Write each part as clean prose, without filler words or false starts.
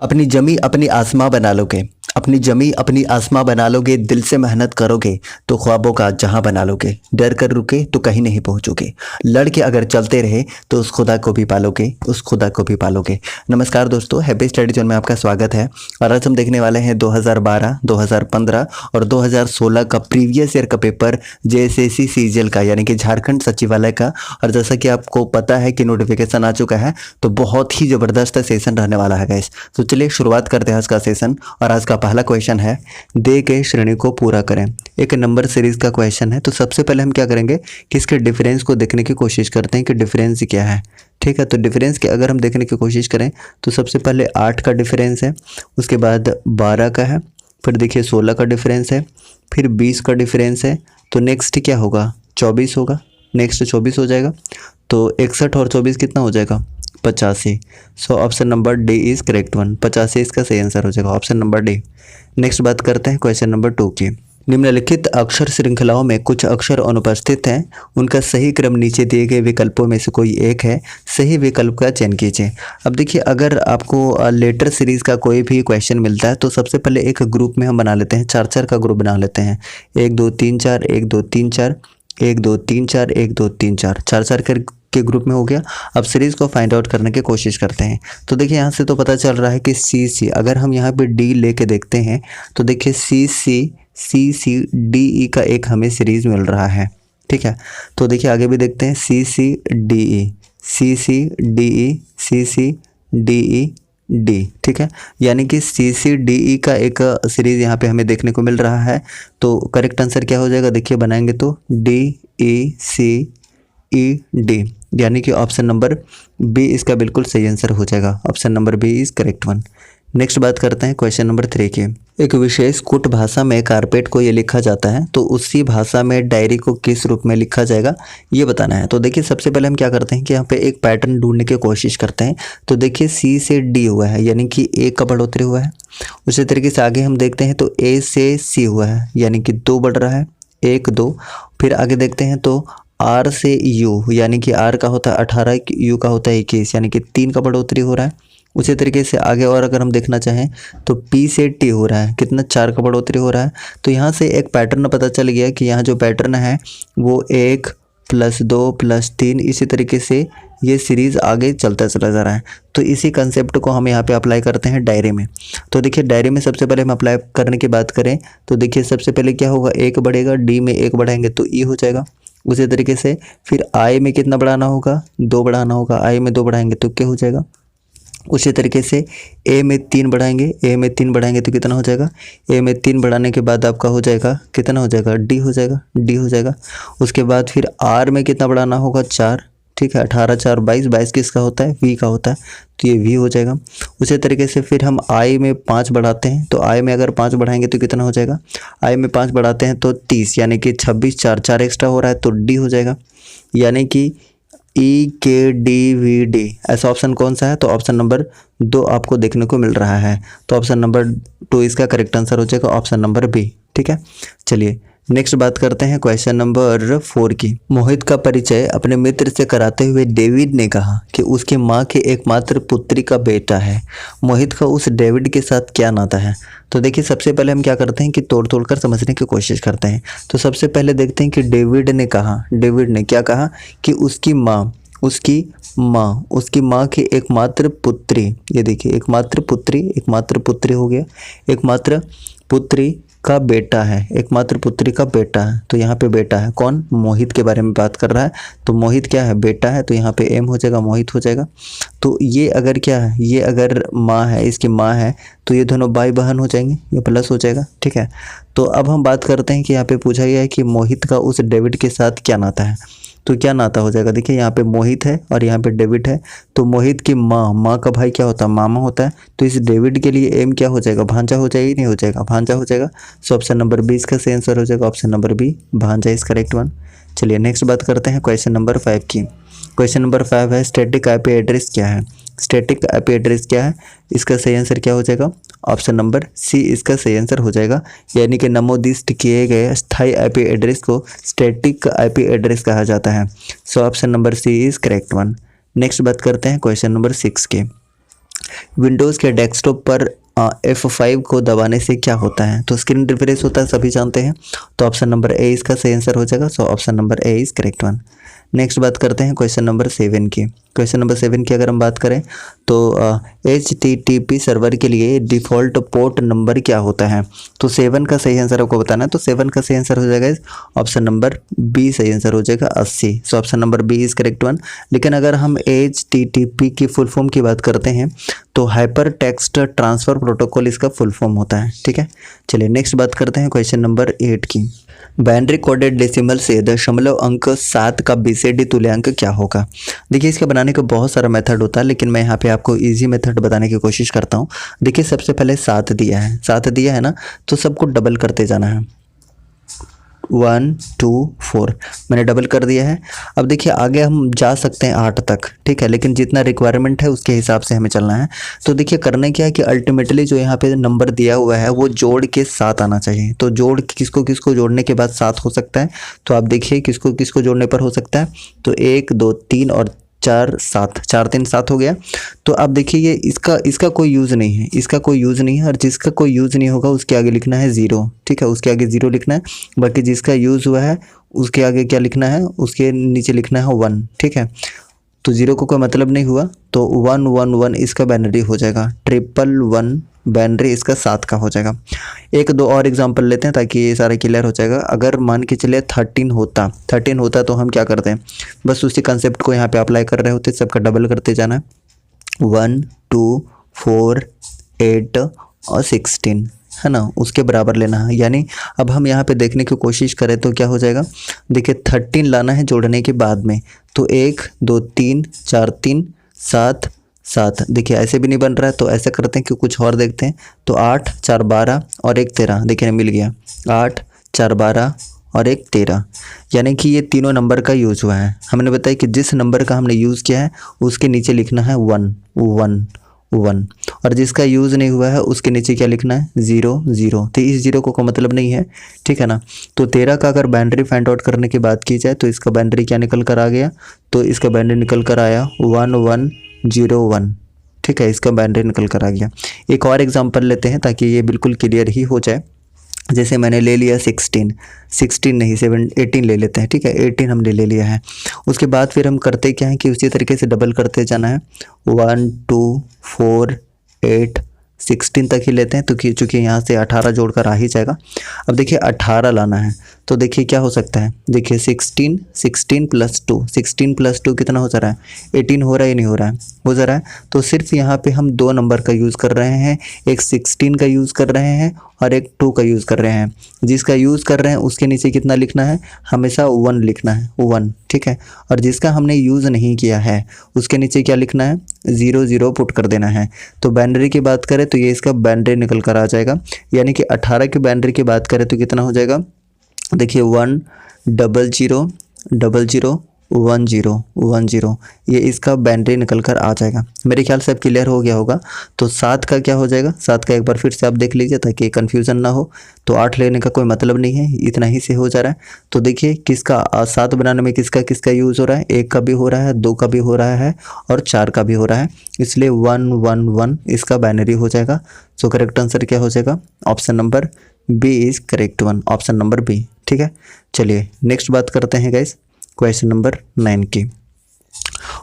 अपनी जमी अपनी आसमां बना लोगे, अपनी जमी अपनी आसमां बना लोगे, दिल से मेहनत करोगे तो ख्वाबों का जहां बना लोगे। डर कर रुके तो कहीं नहीं पहुंचोगे, लड़ के अगर चलते रहे तो उस खुदा को भी पालोगे, उस खुदा को भी पालोगे। नमस्कार दोस्तों, हैप्पी स्टडी जोन में आपका स्वागत है। और आज हम देखने वाले हैं 2012, 2015 और 2016 का प्रीवियस ईयर का पेपर जेएसएससी सीजीएल का, यानी कि झारखंड सचिवालय का। और जैसा कि आपको पता है कि नोटिफिकेशन आ चुका है, तो बहुत ही ज़बरदस्त सेशन रहने वाला है गाइस। तो चलिए शुरुआत करते हैं आज का सेशन। और आज का पहला क्वेश्चन है, दे गए श्रेणी को पूरा करें। एक नंबर सीरीज का क्वेश्चन है। तो सबसे पहले हम क्या करेंगे कि इसके डिफरेंस को देखने की कोशिश करते हैं कि डिफरेंस क्या है। ठीक है, तो डिफरेंस के अगर हम देखने की कोशिश करें तो सबसे पहले 8 का डिफरेंस है, उसके बाद 12 का है, फिर देखिए 16 का डिफरेंस है, फिर 20 का डिफरेंस है। तो नेक्स्ट क्या होगा, 24 होगा। नेक्स्ट 24 हो जाएगा, तो 61 और 24 कितना हो जाएगा, 85। सो option number D is correct one. 85 इसका सही आंसर हो जाएगा, ऑप्शन नंबर डी। नेक्स्ट बात करते हैं क्वेश्चन नंबर 2 की। निम्नलिखित अक्षर श्रृंखलाओं में कुछ अक्षर अनुपस्थित हैं, उनका सही क्रम नीचे दिए गए विकल्पों में से कोई एक है, सही विकल्प का चयन कीजिए। अब देखिए, अगर आपको लेटर सीरीज का कोई भी क्वेश्चन मिलता है तो सबसे पहले एक ग्रुप में हम बना लेते हैं, 4-4 का ग्रुप बना लेते हैं। 1 2 3 4, 1 2 3 4, 1 2 3 4, 1 2 3 4, 4-4 के ग्रुप में हो गया। अब सीरीज को फाइंड आउट करने की कोशिश करते हैं। तो देखिए यहाँ से तो पता चल रहा है कि सी सी, अगर हम यहाँ पे डी लेके देखते हैं तो देखिए सी सी डी ई का एक हमें सीरीज मिल रहा है। ठीक है, तो देखिए आगे भी देखते हैं, सी सी डी ई, सी सी डी ई, सी सी डी ई डी। ठीक है, यानी कि सी सी डी ई का एक सीरीज यहाँ पे हमें देखने को मिल रहा है। तो करेक्ट आंसर क्या हो जाएगा, देखिए बनाएंगे तो डी ई सी ई डी, यानी कि ऑप्शन नंबर बी इसका बिल्कुल सही आंसर हो जाएगा। Option number B is correct one. Next बात करते हैं क्वेश्चन नंबर 3 की। एक विशेष कुट भाषा में कारपेट को ये लिखा जाता है, तो उसी भाषा में डायरी को किस रूप में लिखा जाएगा, ये बताना है। तो देखिए सबसे पहले हम क्या करते हैं कि यहाँ पे एक पैटर्न ढूंढने की कोशिश करते हैं। तो देखिए सी से डी हुआ है, यानी कि एक का बढ़ोतरी हुआ है। उसी तरीके से आगे हम देखते हैं तो ए से सी हुआ है, यानी कि 2 बढ़ रहा है, 1 2। फिर आगे देखते हैं तो आर से यू, यानी कि आर का होता है 18, यू का होता है 21, यानी कि 3 का बढ़ोतरी हो रहा है। उसी तरीके से आगे और अगर हम देखना चाहें तो पी से टी हो रहा है, कितना 4 का बढ़ोतरी हो रहा है। तो यहाँ से एक पैटर्न पता चल गया कि यहाँ जो पैटर्न है वो 1 + 2 + 3, इसी तरीके से ये सीरीज़ आगे चलता चला जा रहा है। तो इसी कंसेप्ट को हम यहाँ पे अप्लाई करते हैं डायरी में। तो देखिए डायरी में सबसे पहले हम अप्लाई करने की बात करें तो देखिए सबसे पहले क्या होगा, 1 बढ़ेगा, डी में 1 बढ़ाएंगे तो ई हो जाएगा। उसी तरीके से फिर आई में कितना बढ़ाना होगा, 2 बढ़ाना होगा, आई में 2 बढ़ाएंगे तो क्या हो जाएगा। उसी तरीके से ए में 3 बढ़ाएंगे, ए में 3 बढ़ाएंगे तो कितना हो जाएगा, ए में 3 बढ़ाने के बाद आपका हो जाएगा, कितना हो जाएगा, डी हो जाएगा, डी हो जाएगा। उसके बाद फिर आर में कितना बढ़ाना होगा, 4। ठीक है, 18 4 22, 22 किसका होता है, वी का होता है, तो ये वी हो जाएगा। उसी तरीके से फिर हम आई में 5 बढ़ाते हैं, तो आई में अगर 5 बढ़ाएंगे तो कितना हो जाएगा, आई में 5 बढ़ाते हैं तो 30, यानी कि 26 4 4 एक्स्ट्रा हो रहा है तो डी हो जाएगा। यानी कि ई के डी वी डी, ऐसा ऑप्शन कौन सा है, तो ऑप्शन नंबर 2 आपको देखने को मिल रहा है। तो ऑप्शन नंबर 2 इसका करेक्ट आंसर हो जाएगा, ऑप्शन नंबर बी। ठीक है, चलिए नेक्स्ट बात करते हैं क्वेश्चन नंबर 4 की। मोहित का परिचय अपने मित्र से कराते हुए डेविड ने कहा कि उसकी माँ की एकमात्र पुत्री का बेटा है। मोहित का उस डेविड के साथ क्या नाता है। तो देखिए सबसे पहले हम क्या करते हैं कि तोड़ तोड़ कर समझने की कोशिश करते हैं। तो सबसे पहले देखते हैं कि डेविड ने कहा, डेविड ने क्या कहा कि उसकी माँ की एकमात्र पुत्री, ये देखिए एकमात्र पुत्री हो गया, एकमात्र पुत्री का बेटा है, एकमात्र पुत्री का बेटा है। तो यहाँ पे बेटा है कौन, मोहित के बारे में बात कर रहा है। तो मोहित क्या है, बेटा है, तो यहाँ पे एम हो जाएगा, मोहित हो जाएगा। तो ये अगर क्या है, ये अगर माँ है, इसकी माँ है, तो ये दोनों भाई बहन हो जाएंगे, ये प्लस हो जाएगा। ठीक है, तो अब हम बात करते हैं कि यहाँ पे पूछा गया है कि मोहित का उस डेविड के साथ क्या नाता है। तो क्या नाता हो जाएगा, देखिए यहाँ पे मोहित है और यहाँ पे डेविड है। तो मोहित की माँ का भाई क्या होता है, मामा होता है। तो इस डेविड के लिए एम क्या हो जाएगा, भांजा हो जाएगा, नहीं हो जाएगा, भांजा हो जाएगा। सो ऑप्शन नंबर बी इसका सही आंसर हो जाएगा, ऑप्शन नंबर बी, भांजा इज करेक्ट वन। चलिए नेक्स्ट बात करते हैं क्वेश्चन नंबर 5 की। क्वेश्चन नंबर 5 है, स्टैटिक आईपी एड्रेस क्या है। स्टैटिक आईपी एड्रेस क्या है, इसका सही आंसर क्या हो जाएगा, ऑप्शन नंबर सी इसका सही आंसर हो जाएगा। यानी कि नमोदिष्ट किए गए स्थायी आईपी एड्रेस को स्टैटिक आईपी एड्रेस कहा जाता है। So option number C is correct one. Next बात करते हैं क्वेश्चन नंबर 6 के। विंडोज़ के डेस्कटॉप पर F5 को दबाने से क्या होता है? तो स्क्रीन रिफ्रेश होता है, सभी जानते हैं। तो ऑप्शन नंबर ए इसका सही आंसर हो जाएगा। So option number A is correct one. Next बात करते हैं क्वेश्चन नंबर 7 की। क्वेश्चन नंबर 7 की अगर हम बात करें तो HTTP सर्वर के लिए डिफ़ॉल्ट पोर्ट नंबर क्या होता है? तो 7 का सही आंसर आपको बताना है। तो 7 का सही आंसर हो जाएगा ऑप्शन नंबर बी सही आंसर हो जाएगा 80। So option number B is correct one. लेकिन अगर हम HTTP की फुल फॉर्म की बात करते हैं तो हाइपर टेक्स्ट ट्रांसफ़र प्रोटोकॉल इसका फुल फॉर्म होता है। ठीक है, चलिए नेक्स्ट बात करते हैं क्वेश्चन नंबर 8 की। बाइनरी कोडेड डेसिमल से दशमलव अंक 7 का बीसीडी तुल्यांक क्या होगा? देखिए, इसके बनाने का बहुत सारा मेथड होता है, लेकिन मैं यहाँ पे आपको इजी मेथड बताने की कोशिश करता हूँ। देखिए, सबसे पहले 7 दिया है, 7 दिया है ना, तो सबको डबल करते जाना है। 1 2 4 मैंने डबल कर दिया है। अब देखिए आगे हम जा सकते हैं 8 तक, ठीक है, लेकिन जितना रिक्वायरमेंट है उसके हिसाब से हमें चलना है। तो देखिए करना क्या है कि अल्टीमेटली जो यहाँ पे नंबर दिया हुआ है वो जोड़ के 7 आना चाहिए। तो जोड़ किसको किसको जोड़ने के बाद 7 हो सकता है? तो आप देखिए किसको किसको जोड़ने पर हो सकता है। तो 1 2 3 और 4 7, 4 3 7 हो गया। तो आप देखिए ये इसका कोई यूज़ नहीं है, इसका कोई यूज़ नहीं है, और जिसका कोई यूज़ नहीं होगा उसके आगे लिखना है 0। ठीक है, उसके आगे 0 लिखना है। बाकी जिसका यूज़ हुआ है उसके आगे क्या लिखना है? उसके नीचे लिखना है 1। ठीक है, तो 0 को कोई मतलब नहीं हुआ, तो 1 1 1 इसका बाइनरी हो जाएगा। 111 बाइनरी इसका 7 का हो जाएगा। एक दो और एग्जांपल लेते हैं ताकि ये सारा क्लियर हो जाएगा। अगर मान के चलिए 13 होता तो हम क्या करते हैं? बस उसी कंसेप्ट को यहाँ पे अप्लाई कर रहे होते, सबका डबल करते जाना है। 1 2 4 8 और 16 है ना, उसके बराबर लेना है। यानी अब हम यहाँ पे देखने की कोशिश करें तो क्या हो जाएगा? देखिए 13 लाना है जोड़ने के बाद में, तो 1 2 3 4 3 7 7। देखिए ऐसे भी नहीं बन रहा है, तो ऐसा करते हैं कि कुछ और देखते हैं। तो 8 4 12 और 1 13, देखिए मिल गया। 8 4 12 और 1 13, यानी कि ये तीनों नंबर का यूज़ हुआ है। हमने बताया कि जिस नंबर का हमने यूज़ किया है उसके नीचे लिखना है 1 1 1, और जिसका यूज़ नहीं हुआ है उसके नीचे क्या लिखना है? 0 0। तो इस 0 को मतलब नहीं है, ठीक है ना। तो 13 का अगर बाइनरी फाइंड आउट करने की बात की जाए तो इसका बाइनरी क्या निकल कर आ गया? तो इसका बाइनरी निकल कर आया 1 1 0 1। ठीक है, इसका बाइनरी निकल कर आ गया। एक और एग्जांपल लेते हैं ताकि ये बिल्कुल क्लियर ही हो जाए। जैसे मैंने ले लिया 16 नहीं 18 ले लेते हैं। ठीक है, 18 हमने ले लिया है। उसके बाद फिर हम करते क्या है कि उसी तरीके से डबल करते जाना है। 1 2 4 8 16 तक ही लेते हैं, तो चूँकि यहाँ से 18 जोड़कर आ ही जाएगा। अब देखिए 18 लाना है, तो देखिए क्या हो सकता है? देखिए 16 प्लस 2, 16 प्लस 2 कितना हो जा रहा है? 18 हो रहा है या नहीं हो रहा है? हो जा रहा है। तो सिर्फ यहाँ पे हम 2 नंबर का यूज़ कर रहे हैं, एक 16 का यूज़ कर रहे हैं और एक 2 का यूज़ कर रहे हैं। जिसका यूज़ कर रहे हैं उसके नीचे कितना लिखना है? हमेशा 1 लिखना है, 1। ठीक है, और जिसका हमने यूज़ नहीं किया है उसके नीचे क्या लिखना है? 0 0 पुट कर देना है। तो बाइनरी की बात करें तो ये इसका बाइनरी निकल कर आ जाएगा। यानी कि 18 की बाइनरी की बात करें तो कितना हो जाएगा? देखिए 1 0 0 0 0 1 0 1 0, ये इसका बाइनरी निकल कर आ जाएगा। मेरे ख्याल से अब क्लियर हो गया होगा। तो 7 का क्या हो जाएगा? 7 का एक बार फिर से आप देख लीजिए ताकि कन्फ्यूज़न ना हो। तो 8 लेने का कोई मतलब नहीं है, इतना ही से हो जा रहा है। तो देखिए किसका 7 बनाने में किसका किसका यूज़ हो रहा है? 1 का भी हो रहा है, 2 का भी हो रहा है और 4 का भी हो रहा है, इसलिए 1 1 1 इसका बाइनरी हो जाएगा। सो करेक्ट आंसर क्या हो जाएगा? Option number B is correct one, option number B. ठीक है, चलिए नेक्स्ट बात करते हैं गाइस क्वेश्चन नंबर 9 की।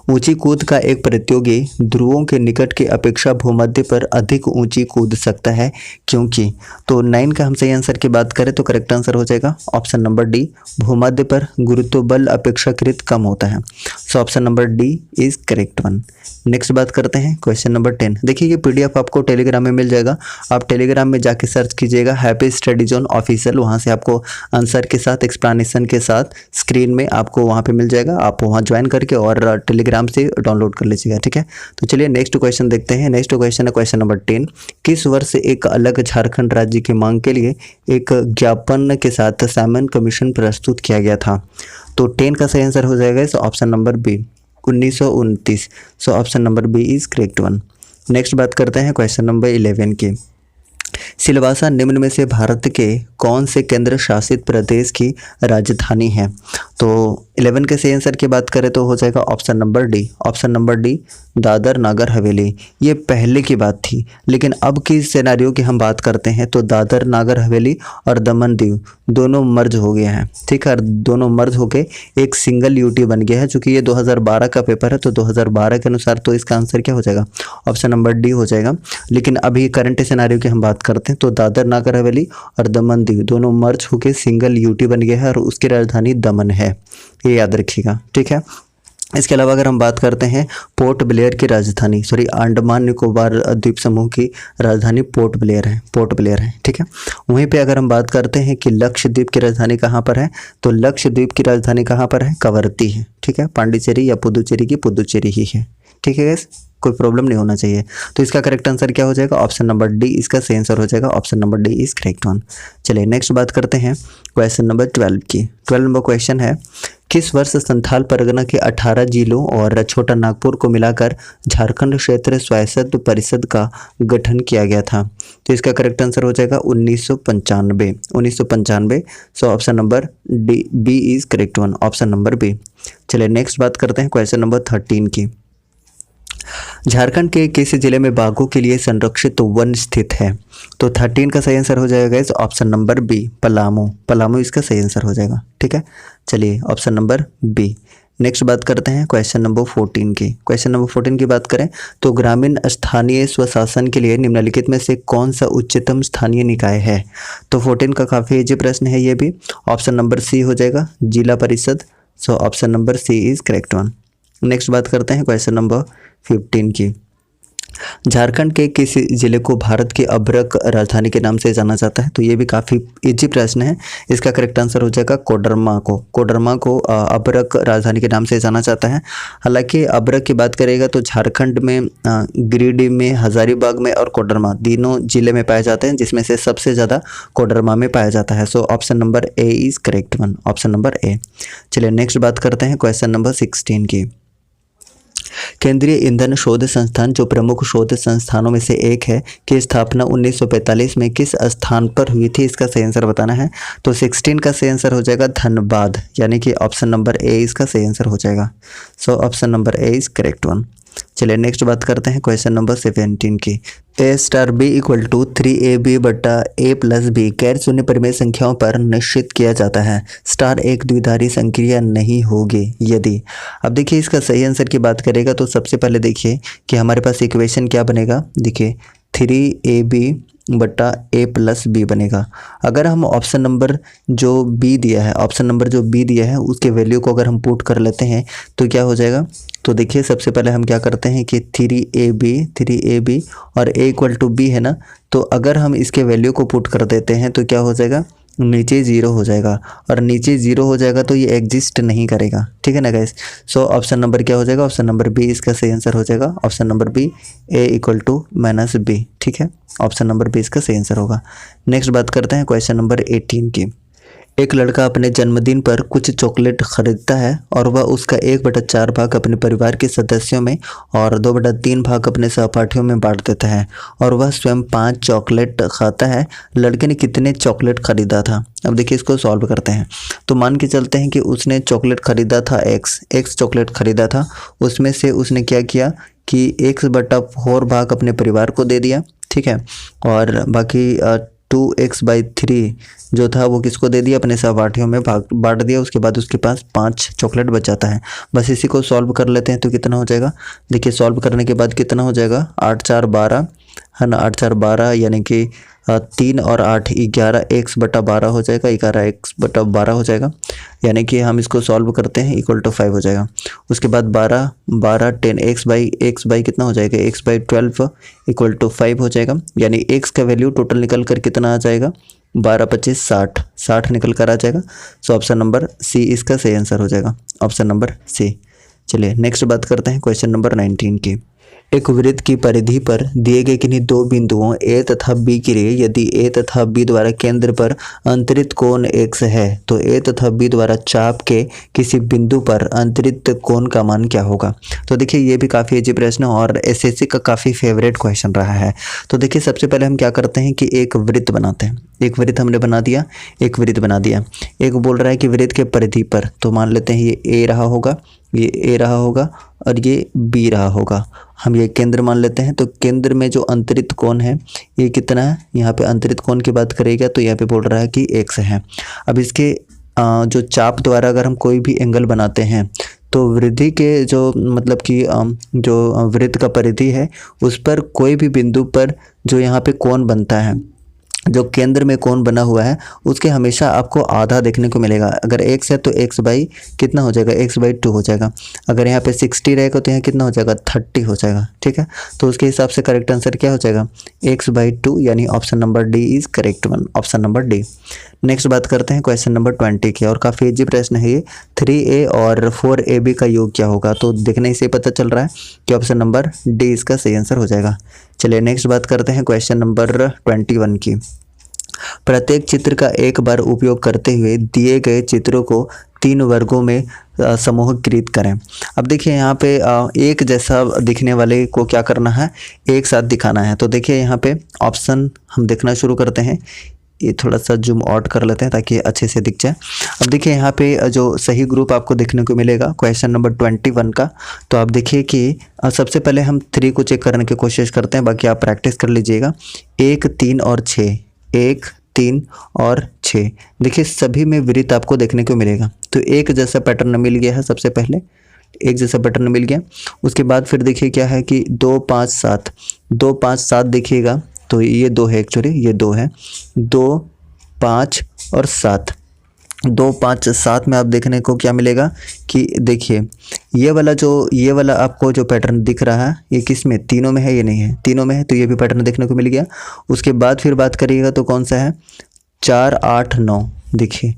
ऊंची कूद का एक प्रतियोगी ध्रुवों के निकट की अपेक्षा भूमध्य पर अधिक ऊंची कूद सकता है क्योंकि। तो 9 का हम सही आंसर की बात करें तो करेक्ट आंसर हो जाएगा ऑप्शन नंबर डी, भूमध्य पर गुरुत्व बल अपेक्षाकृत कम होता है। So option number D is correct one. Next बात करते हैं क्वेश्चन नंबर 10। देखिए ये पीडीएफ आपको टेलीग्राम में मिल जाएगा, आप टेलीग्राम में जाके सर्च कीजिएगा हैप्पी स्टडी जोन ऑफिशियल, वहाँ से आपको आंसर के साथ एक्सप्लेनेशन के साथ स्क्रीन में आपको वहाँ पे मिल जाएगा। आप वहाँ ज्वाइन करके और टेलीग्राम से डाउनलोड कर लीजिएगा। ठीक है, तो चलिए नेक्स्ट क्वेश्चन देखते हैं। नेक्स्ट क्वेश्चन है क्वेश्चन नंबर 10। किस वर्ष एक अलग झारखंड राज्य की मांग के लिए एक ज्ञापन के साथ साइमन कमीशन प्रस्तुत किया गया था? तो 10 का सही आंसर हो जाएगा इस option number B, 1929। So option number B is correct one. Next बात करते हैं क्वेश्चन नंबर 11 की। सिलवासा निम्न में से भारत के कौन से केंद्र शासित प्रदेश की राजधानी है? तो 11 के सही आंसर की बात करें तो हो जाएगा option number D. Option number D Dadar Nagar Haveli. ये पहले की बात थी, लेकिन अब की सिनेरियो की हम बात करते हैं तो दादर नागर हवेली और दमन दीव दोनों मर्ज हो गए हैं। ठीक है, दोनों मर्ज होके एक सिंगल यूटी बन गया है। चूंकि ये 2012 का पेपर है तो 2012 के अनुसार तो इसका आंसर क्या हो जाएगा? ऑप्शन नंबर डी हो जाएगा। लेकिन अभी करंट सिनेरियो की हम बात करते हैं तो दादर नागर हवेली और दमन दीव दोनों मर्ज होके सिंगल यूटी बन गया है और उसकी राजधानी दमन है, ये याद रखिएगा। ठीक है, इसके अलावा अगर हम बात करते हैं पोर्ट ब्लेयर की राजधानी, अंडमान निकोबार द्वीप समूह की राजधानी पोर्ट ब्लेयर है, पोर्ट ब्लेयर है। ठीक है, वहीं पे अगर हम बात करते हैं कि लक्षद्वीप की राजधानी कहाँ पर है, तो लक्षद्वीप की राजधानी कहाँ पर है? कवरत्ती है। ठीक है, पांडिचेरी या पुदुचेरी की पुदुचेरी ही है। ठीक है गाइस, कोई प्रॉब्लम नहीं होना चाहिए। तो इसका करेक्ट आंसर क्या हो जाएगा? ऑप्शन नंबर डी इसका सही आंसर हो जाएगा। Option number D is correct one. चलिए नेक्स्ट बात करते हैं क्वेश्चन नंबर 12 की। 12 नंबर क्वेश्चन है, किस वर्ष संथाल परगना के 18 जिलों और छोटा नागपुर को मिलाकर झारखंड क्षेत्र स्वायत्त परिषद का गठन किया गया था? तो इसका करेक्ट आंसर हो जाएगा 1995। 1995। So option number D B is correct one. Option number B. चलिए नेक्स्ट बात करते हैं क्वेश्चन नंबर 13 की। झारखंड के किस जिले में बाघों के लिए संरक्षित वन स्थित है? तो 13 का सही आंसर हो जाएगा इस option number B, Palamu. Palamu इसका सही आंसर हो जाएगा। ठीक है, चलिए ऑप्शन नंबर बी। नेक्स्ट बात करते हैं क्वेश्चन नंबर 14 की। क्वेश्चन नंबर 14 की बात करें तो ग्रामीण स्थानीय स्वशासन के लिए निम्नलिखित में से कौन सा उच्चतम स्थानीय निकाय है? तो 14 का काफ़ी इजी प्रश्न है ये भी। ऑप्शन नंबर सी हो जाएगा, जिला परिषद। So option number C is correct one. Next बात करते हैं क्वेश्चन नंबर 15 की। झारखंड के किस जिले को भारत की अभ्रक राजधानी के नाम से जाना जाता है? तो ये भी काफ़ी इजी प्रश्न है। इसका करेक्ट आंसर हो जाएगा कोडरमा को। कोडरमा को अभ्रक राजधानी के नाम से जाना जाता है। हालांकि अभ्रक की बात करेगा तो झारखंड में गिरिडीह में, हजारीबाग में और कोडरमा तीनों जिले में पाए जाते हैं, जिसमें से सबसे ज़्यादा कोडरमा में पाया जाता है। So option number A is correct one. Option number ए। चलिए नेक्स्ट बात करते हैं क्वेश्चन नंबर 16 की। केंद्रीय ईंधन शोध संस्थान जो प्रमुख शोध संस्थानों में से एक है की स्थापना 1945 में किस स्थान पर हुई थी? इसका सही आंसर बताना है। तो 16 का सही आंसर हो जाएगा धनबाद, यानी कि ऑप्शन नंबर ए इसका सही आंसर हो जाएगा। So option number A is correct one. चलिए नेक्स्ट बात करते हैं क्वेश्चन नंबर 17 की। A star b equal to 3ab बटा a प्लस बी गैर शून्य परिमेय संख्याओं पर निश्चित किया जाता है। स्टार एक द्विधारी संक्रिया नहीं होगी यदि। अब देखिए इसका सही आंसर की बात करेगा तो सबसे पहले देखिए कि हमारे पास इक्वेशन क्या बनेगा। देखिए 3ab बटा a प्लस बी बनेगा। अगर हम ऑप्शन नंबर जो बी दिया है, ऑप्शन नंबर जो बी दिया है उसके वैल्यू को अगर हम पुट कर लेते हैं तो क्या हो जाएगा? तो देखिए सबसे पहले हम क्या करते हैं कि 3ab और a इक्वल टू बी है ना, तो अगर हम इसके वैल्यू को पुट कर देते हैं तो क्या हो जाएगा? नीचे 0 हो जाएगा, और नीचे 0 हो जाएगा तो ये एग्जिस्ट नहीं करेगा। ठीक है ना गाइस। सो ऑप्शन नंबर क्या हो जाएगा? ऑप्शन नंबर बी इसका सही आंसर हो जाएगा। Option number B a equal to minus B. ठीक है, ऑप्शन नंबर बी इसका सही आंसर होगा। नेक्स्ट बात करते हैं क्वेश्चन नंबर 18 की। एक लड़का अपने जन्मदिन पर कुछ चॉकलेट खरीदता है और वह उसका 1/4 भाग अपने परिवार के सदस्यों में और 2/3 भाग अपने सहपाठियों में बांट देता है और वह स्वयं 5 चॉकलेट खाता है। लड़के ने कितने चॉकलेट खरीदा था? अब देखिए इसको सॉल्व करते हैं। तो मान के चलते हैं कि उसने चॉकलेट खरीदा था एक्स चॉकलेट खरीदा था। उसमें से उसने क्या किया कि 1/4 भाग अपने परिवार को दे दिया। ठीक है, और बाकी 2x/3 जो था वो किसको दे दिया? अपने सहपाठियों में बांट दिया। उसके बाद उसके पास 5 चॉकलेट बच जाता है। बस इसी को सॉल्व कर लेते हैं तो कितना हो जाएगा? देखिए सॉल्व करने के बाद कितना हो जाएगा? 8 4 12 है ना, 8 4 12 यानी कि 3 और 8 11 x/12 हो जाएगा, 11 x/12 हो जाएगा। यानी कि हम इसको सॉल्व करते हैं इक्वल टू 5 हो जाएगा। उसके बाद 12 12 10 x/x कितना हो जाएगा? x/12 इक्वल टू 5 हो जाएगा। यानी x का वैल्यू टोटल निकल कर कितना आ जाएगा? 12 25 60 निकल कर आ जाएगा। सो ऑप्शन नंबर सी इसका सही आंसर हो जाएगा। Option number C. चलिए नेक्स्ट बात करते हैं क्वेश्चन नंबर 19 की। एक वृत्त की परिधि पर दिए गए किन्हीं दो बिंदुओं A तथा B के लिए यदि A तथा B द्वारा केंद्र पर अंतरित कोण x है तो A तथा B द्वारा चाप के किसी बिंदु पर अंतरित कोण का मान क्या होगा? तो देखिए ये भी काफ़ी इजी प्रश्न और एसएससी का काफ़ी फेवरेट क्वेश्चन रहा है। तो देखिए सबसे पहले हम क्या करते हैं कि एक वृत्त बनाते हैं। एक वृत्त हमने बना दिया, एक वृत्त बना दिया। एक बोल रहा है कि वृत्त के परिधि पर, तो मान लेते हैं ये ए रहा होगा, ये ए रहा होगा और ये बी रहा होगा। हम ये केंद्र मान लेते हैं। तो केंद्र में जो अंतरित कोण है ये कितना है, यहाँ पे अंतरित कोण की बात करेगा तो यहाँ पे बोल रहा है कि x है। अब इसके जो चाप द्वारा अगर हम कोई भी एंगल बनाते हैं तो वृद्धि के जो मतलब कि जो वृत्त का परिधि है उस पर कोई भी बिंदु पर जो यहाँ पे कोण बनता है, जो केंद्र में कोण बना हुआ है उसके हमेशा आपको आधा देखने को मिलेगा। अगर x है तो x बाई कितना हो जाएगा, x बाई 2 हो जाएगा। अगर यहाँ पे 60 रहेगा तो यहाँ कितना हो जाएगा, 30 हो जाएगा। ठीक है, तो उसके हिसाब से करेक्ट आंसर क्या हो जाएगा, x बाई 2, यानी option number D is correct one, option number D. Next बात करते हैं क्वेश्चन नंबर 20 की, और काफ़ी इजी प्रश्न है ये। 3a और 4ab का योग क्या होगा, तो देखने से पता चल रहा है कि ऑप्शन नंबर डी इसका सही आंसर हो जाएगा। चलिए नेक्स्ट बात करते हैं क्वेश्चन नंबर 21 की। प्रत्येक चित्र का एक बार उपयोग करते हुए दिए गए चित्रों को 3 वर्गों में समूहीकृत करें। अब देखिए यहाँ पे एक जैसा दिखने वाले को क्या करना है, एक साथ दिखाना है। तो देखिए यहाँ पे ऑप्शन हम देखना शुरू करते हैं। ये थोड़ा सा जूम आउट कर लेते हैं ताकि अच्छे से दिख जाए। अब देखिए यहाँ पे जो सही ग्रुप आपको देखने को मिलेगा क्वेश्चन नंबर 21 का, तो आप देखिए कि सबसे पहले हम 3 को चेक करने की कोशिश करते हैं, बाकी आप प्रैक्टिस कर लीजिएगा। 1, 3 और 6, 1, 3 और 6, देखिए सभी में वृत्त आपको देखने को मिलेगा। तो एक जैसा पैटर्न मिल गया है, सबसे पहले एक जैसा पैटर्न मिल गया। उसके बाद फिर देखिए क्या है कि 2, 5, 7, 2, 5, 7 देखिएगा तो ये 2 है, एक्चुअली ये 2 है। 2, 5 और 7, 2, 5, 7 में आप देखने को क्या मिलेगा कि देखिए ये वाला आपको जो पैटर्न दिख रहा है ये किस में, तीनों में है, ये नहीं है, तीनों में है, तो ये भी पैटर्न देखने को मिल गया। उसके बाद फिर बात करिएगा तो कौन सा है, 4, 8, 9, देखिए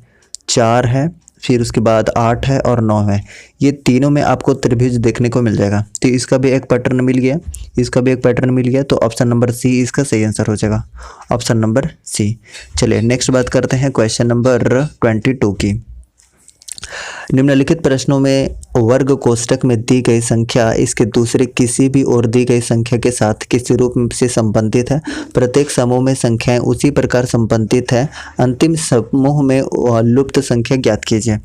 4 है, फिर उसके बाद 8 है और 9 है। ये तीनों में आपको त्रिभुज देखने को मिल जाएगा। तो इसका भी एक पैटर्न मिल गया, इसका भी एक पैटर्न मिल गया, तो ऑप्शन नंबर सी इसका सही आंसर हो जाएगा, ऑप्शन नंबर सी। चलिए नेक्स्ट बात करते हैं क्वेश्चन नंबर 22 की। निम्नलिखित प्रश्नों में वर्ग कोष्ठक में दी गई संख्या इसके दूसरे किसी भी और दी गई संख्या के साथ किसी रूप से संबंधित है। प्रत्येक समूह में संख्याएं उसी प्रकार संबंधित है। अंतिम समूह में लुप्त संख्या ज्ञात कीजिए।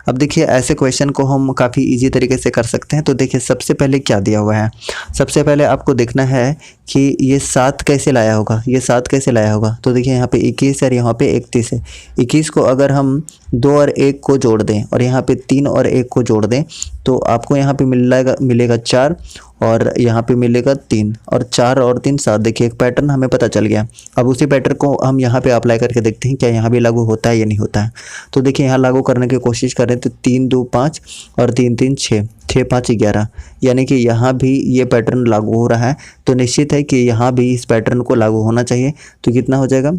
अब देखिए ऐसे क्वेश्चन को हम काफ़ी इजी तरीके से कर सकते हैं। तो देखिए सबसे पहले क्या दिया हुआ है, सबसे पहले आपको देखना है कि ये 7 कैसे लाया होगा, ये 7 कैसे लाया होगा। तो देखिए यहाँ पे 21 है और यहाँ पे 31 है। 21 को अगर हम 2 और 1 को जोड़ दें और यहाँ पे 3 और 1 को जोड़ दें तो आपको यहाँ पे मिलेगा 4 और यहाँ पे मिलेगा 3 और 4 और 3 7। देखिए एक पैटर्न हमें पता चल गया। अब उसी पैटर्न को हम यहाँ पे अप्लाई करके देखते हैं क्या यहाँ भी लागू होता है या नहीं होता है। तो देखिए यहाँ लागू करने की कोशिश करें तो 3 2 5 और 3 3 6, 6 5 11, यानी कि यहाँ भी ये पैटर्न लागू हो रहा है। तो निश्चित है कि यहाँ भी इस पैटर्न को लागू होना चाहिए। तो कितना हो जाएगा,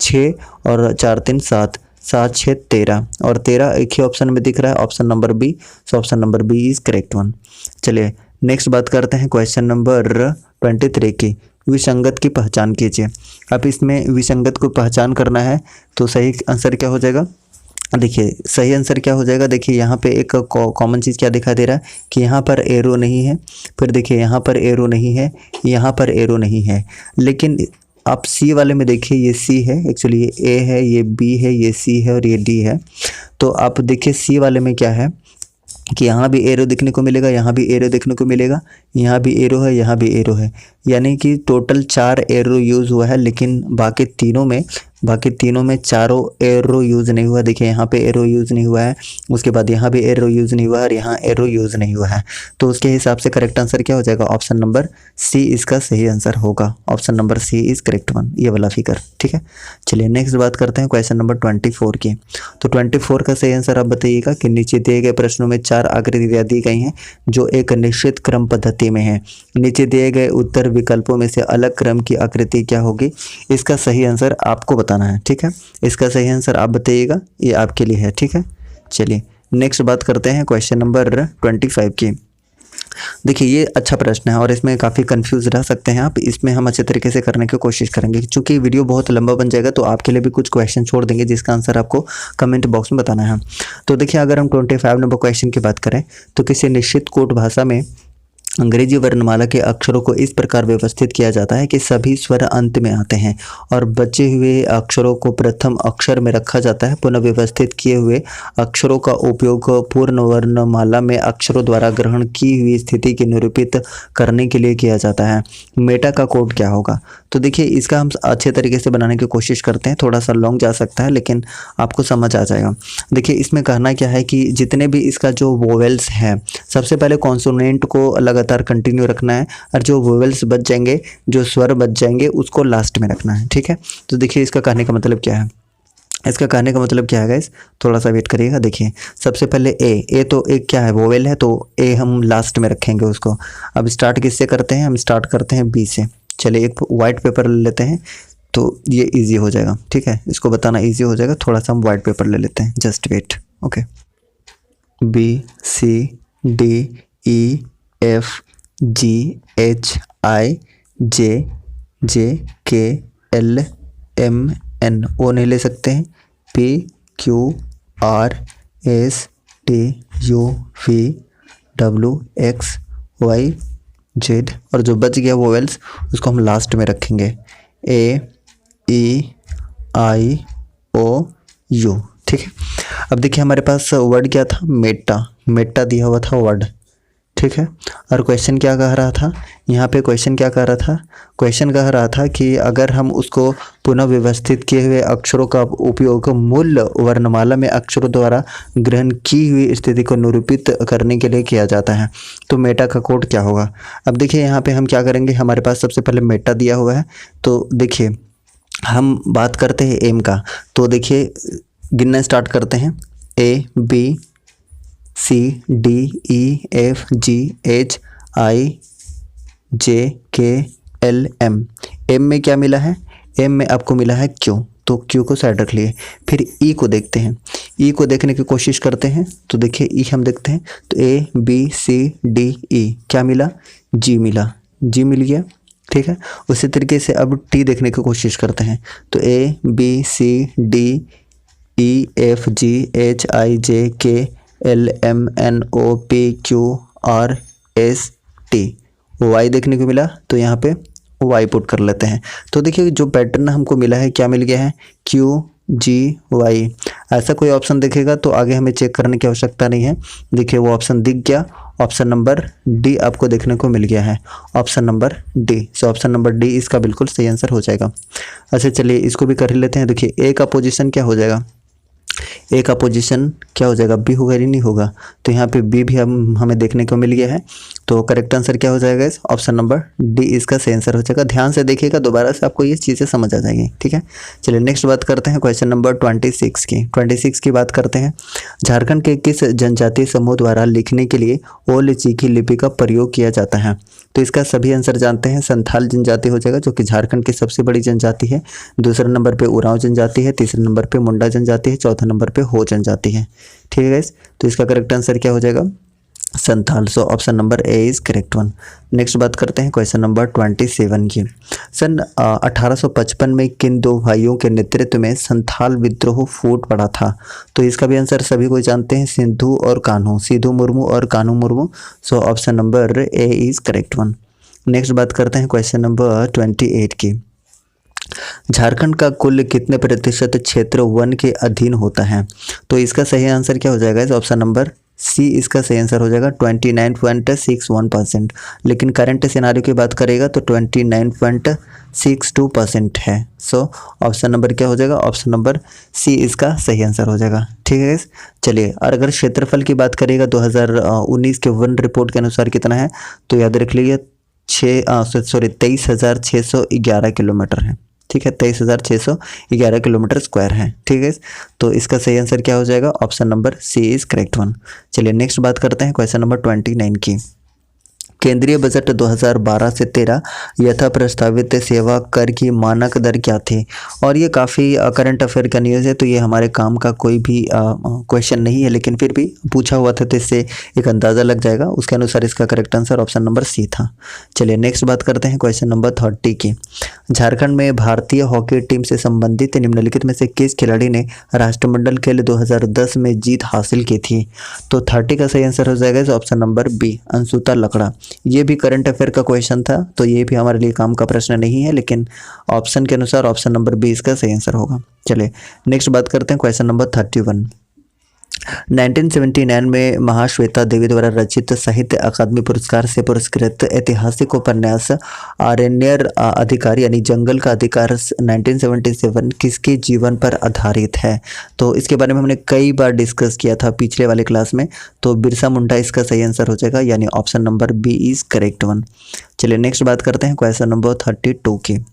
6 और 4 3 7, 7 6 13 और 13 एक ही ऑप्शन में दिख रहा है, option number B. So option number B is correct one. चलिए नेक्स्ट बात करते हैं क्वेश्चन नंबर 23 की। विसंगत की पहचान कीजिए। अब इसमें विसंगत को पहचान करना है तो सही आंसर क्या हो जाएगा, देखिए सही आंसर क्या हो जाएगा। देखिए यहाँ पे एक कॉमन चीज़ क्या दिखाई दे रहा है कि यहाँ पर एरो नहीं है, फिर देखिए यहाँ पर एरो नहीं है, यहाँ पर एरो नहीं है। लेकिन आप सी वाले में देखिए ये सी है, एक्चुअली ये ए है, ये बी है, ये सी है और ये डी है। तो आप देखिए सी वाले में क्या है कि यहाँ भी एरो देखने को मिलेगा, यहाँ भी एरो देखने को मिलेगा, यहाँ भी एरो है, यहाँ भी एरो है, यानी कि टोटल 4 एरो यूज़ हुआ है। लेकिन बाकी तीनों में चारों एरो यूज़ नहीं हुआ। देखिए यहाँ पे एरो यूज़ नहीं हुआ है, उसके बाद यहाँ भी एरो यूज़ नहीं हुआ है और यहाँ एरो यूज़ नहीं हुआ है। तो उसके हिसाब से करेक्ट आंसर क्या हो जाएगा, ऑप्शन नंबर सी इसका सही आंसर होगा, option number C is correct one, ये वाला फिगर। ठीक है, चलिए नेक्स्ट बात करते हैं क्वेश्चन नंबर 24 की। तो 24 का सही आंसर आप बताइएगा कि नीचे दिए गए प्रश्नों में 4 आकृतियाँ दी गई हैं जो एक निश्चित क्रम पद्धति में है। नीचे दिए गए उत्तर विकल्पों में से अलग क्रम की आकृति क्या होगी, इसका सही आंसर आपको बताना है। ठीक है, इसका सही आंसर आप बताइएगा, ये आपके लिए है। ठीक है, चलिए नेक्स्ट बात करते हैं क्वेश्चन नंबर 25 की। देखिए ये अच्छा प्रश्न है और इसमें काफ़ी कंफ्यूज रह सकते हैं आप। इसमें हम अच्छे तरीके से करने की कोशिश करेंगे। चूंकि वीडियो बहुत लंबा बन जाएगा तो आपके लिए भी कुछ क्वेश्चन छोड़ देंगे जिसका आंसर आपको कमेंट बॉक्स में बताना है। तो देखिए अगर हम 25 नंबर क्वेश्चन की बात करें तो किसी निश्चित कोड भाषा में अंग्रेजी वर्णमाला के अक्षरों को इस प्रकार व्यवस्थित किया जाता है कि सभी स्वर अंत में आते हैं और बचे हुए अक्षरों को प्रथम अक्षर में रखा जाता है। पुनः व्यवस्थित किए हुए अक्षरों का उपयोग पूर्ण वर्णमाला में अक्षरों द्वारा ग्रहण की हुई स्थिति की निरूपित करने के लिए किया जाता है। मेटा का कोड क्या होगा? तो देखिए इसका हम अच्छे तरीके से बनाने की कोशिश करते हैं, थोड़ा सा लॉन्ग जा सकता है लेकिन आपको समझ आ जाएगा। देखिए इसमें कहना क्या है कि जितने भी इसका जो वोवेल्स है, सबसे पहले कॉन्सोनेंट को लगातार कंटिन्यू रखना है और जो वोवेल्स बच जाएंगे, जो स्वर बच जाएंगे, उसको लास्ट में रखना है। ठीक है, तो देखिए इसका कहने का मतलब क्या है। इसका कहने का मतलब क्या है गाइस, थोड़ा सा वेट करिएगा। देखिए सबसे पहले ए तो एक क्या है, वोवेल है, तो ए हम लास्ट में रखेंगे उसको। अब स्टार्ट किससे करते हैं? हम स्टार्ट करते हैं बी से। चलिए एक वाइट पेपर ले लेते हैं तो ये इजी हो जाएगा। ठीक है, इसको बताना इजी हो जाएगा। थोड़ा सा हम वाइट पेपर ले लेते हैं, just wait. Okay, B C D E F G H I J J K L M N, O नहीं ले सकते हैं, P Q R S T U V W X Y Z, और जो बच गया वोवेल्स उसको हम लास्ट में रखेंगे, ए ई आई ओ यू। ठीक है, अब देखिए हमारे पास वर्ड क्या था, मेटा। मेटा दिया हुआ था वर्ड। ठीक है, और क्वेश्चन क्या कह रहा था यहाँ पे? क्वेश्चन क्या कह रहा था? क्वेश्चन कह रहा था कि अगर हम उसको पुनः व्यवस्थित किए हुए अक्षरों का उपयोग मूल वर्णमाला में अक्षरों द्वारा ग्रहण की हुई स्थिति को निरूपित करने के लिए किया जाता है, तो मेटा का कोड क्या होगा? अब देखिए यहाँ पे हम क्या करेंगे, हमारे पास सबसे पहले मेटा दिया हुआ है, तो देखिए हम बात करते हैं एम का। तो देखिए गिनना स्टार्ट करते हैं, A B C D E F G H I J K L M. M में क्या मिला है? एम में आपको मिला है क्यू, तो क्यू को साइड रख लिए। फिर ई को देखते हैं, ई को देखने की कोशिश करते हैं, तो देखिए ई हम देखते हैं, तो ए बी सी डी ई क्या मिला? जी मिला, जी मिल गया। ठीक है, उसी तरीके से अब टी देखने की कोशिश करते हैं, तो A B C D E F G H I J K L M N O P Q R S T, Y देखने को मिला, तो यहाँ पे वाई पुट कर लेते हैं। तो देखिए जो पैटर्न हमको मिला है, क्या मिल गया है? क्यू जी वाई। ऐसा कोई ऑप्शन दिखेगा तो आगे हमें चेक करने की आवश्यकता नहीं है। देखिए वो ऑप्शन दिख गया, ऑप्शन नंबर डी आपको देखने को मिल गया है, ऑप्शन नंबर डी। सो ऑप्शन नंबर डी इसका बिल्कुल सही आंसर हो जाएगा। अच्छा चलिए इसको भी कर ही लेते हैं। देखिए ए का पोजीशन क्या हो जाएगा? ए का पोजीशन क्या हो जाएगा? बी होगा या नहीं होगा? तो यहाँ पे बी भी हमें देखने को मिल गया है, तो करेक्ट आंसर क्या हो जाएगा? इस ऑप्शन नंबर डी इसका सही आंसर हो जाएगा। ध्यान से देखिएगा, दोबारा से आपको ये चीज़ें समझ आ जाएंगी। ठीक है, चलिए नेक्स्ट बात करते हैं क्वेश्चन नंबर 26 की। 26 की बात करते हैं, झारखंड के किस जनजातीय समूह द्वारा लिखने के लिए ओल चिकी लिपि का प्रयोग किया जाता है? तो इसका सभी आंसर जानते हैं, संथाल जनजाति हो जाएगा जो कि झारखंड की सबसे बड़ी जनजाति है। दूसरे नंबर पे उरांव जनजाति है, तीसरे नंबर पे मुंडा जनजाति है, चौथे नंबर पे हो जनजाति है। ठीक है गाइस, तो इसका करेक्ट आंसर क्या हो जाएगा? संथाल। सो option number A is correct one. Next बात करते हैं क्वेश्चन नंबर 27 की। सन 1855 में किन दो भाइयों के नेतृत्व में संथाल विद्रोह फूट पड़ा था? तो इसका भी आंसर सभी को जानते हैं, सिद्धू और कान्हू, सिद्धू मुर्मू और कान्हू मुर्मू। सो option number A is correct one. Next बात करते हैं क्वेश्चन नंबर 28 की। झारखंड का कुल कितने प्रतिशत क्षेत्र वन के अधीन होता है? तो इसका सही आंसर क्या हो जाएगा? ऑप्शन नंबर सी इसका सही आंसर हो जाएगा 29.61%। लेकिन करंट सिनारियो की बात करेगा तो 29.62% है। सो ऑप्शन नंबर क्या हो जाएगा? ऑप्शन नंबर सी इसका सही आंसर हो जाएगा। ठीक है, चलिए और अगर क्षेत्रफल की बात करेगा 2019 के वन रिपोर्ट के अनुसार कितना है, तो याद रख लीजिए 23,611 किलोमीटर है। ठीक है, 23,611 किलोमीटर स्क्वायर है। ठीक है, तो इसका सही आंसर क्या हो जाएगा? Option number C is correct one. चलिए नेक्स्ट बात करते हैं क्वेश्चन नंबर 29 की। केंद्रीय बजट 2012 से 13 यथा प्रस्तावित सेवा कर की मानक दर क्या थी? और ये काफ़ी करंट अफेयर का न्यूज़ है, तो ये हमारे काम का कोई भी क्वेश्चन नहीं है, लेकिन फिर भी पूछा हुआ था तो इससे एक अंदाज़ा लग जाएगा। उसके अनुसार इसका correct answer option number C था। चलिए नेक्स्ट बात करते हैं क्वेश्चन नंबर 30 की। झारखंड में भारतीय हॉकी टीम से संबंधित निम्नलिखित में से किस खिलाड़ी ने राष्ट्रमंडल खेल 2010 में जीत हासिल की थी? तो 30 का सही आंसर हो जाएगा ऑप्शन नंबर बी, अंशुता लकड़ा। ये भी करंट अफेयर का क्वेश्चन था, तो ये भी हमारे लिए काम का प्रश्न नहीं है, लेकिन ऑप्शन के अनुसार ऑप्शन नंबर बी इसका सही आंसर होगा। चलिए नेक्स्ट बात करते हैं क्वेश्चन नंबर 31। 1979 में महाश्वेता देवी द्वारा रचित साहित्य अकादमी पुरस्कार से पुरस्कृत ऐतिहासिक उपन्यास आरण्यक अधिकार यानी जंगल का अधिकार 1977 किसके जीवन पर आधारित है? तो इसके बारे में हमने कई बार डिस्कस किया था पिछले वाले क्लास में, तो बिरसा मुंडा इसका सही आंसर हो जाएगा, यानी option number B is correct one. चलिए नेक्स्ट बात करते हैं क्वेश्चन नंबर 32 की।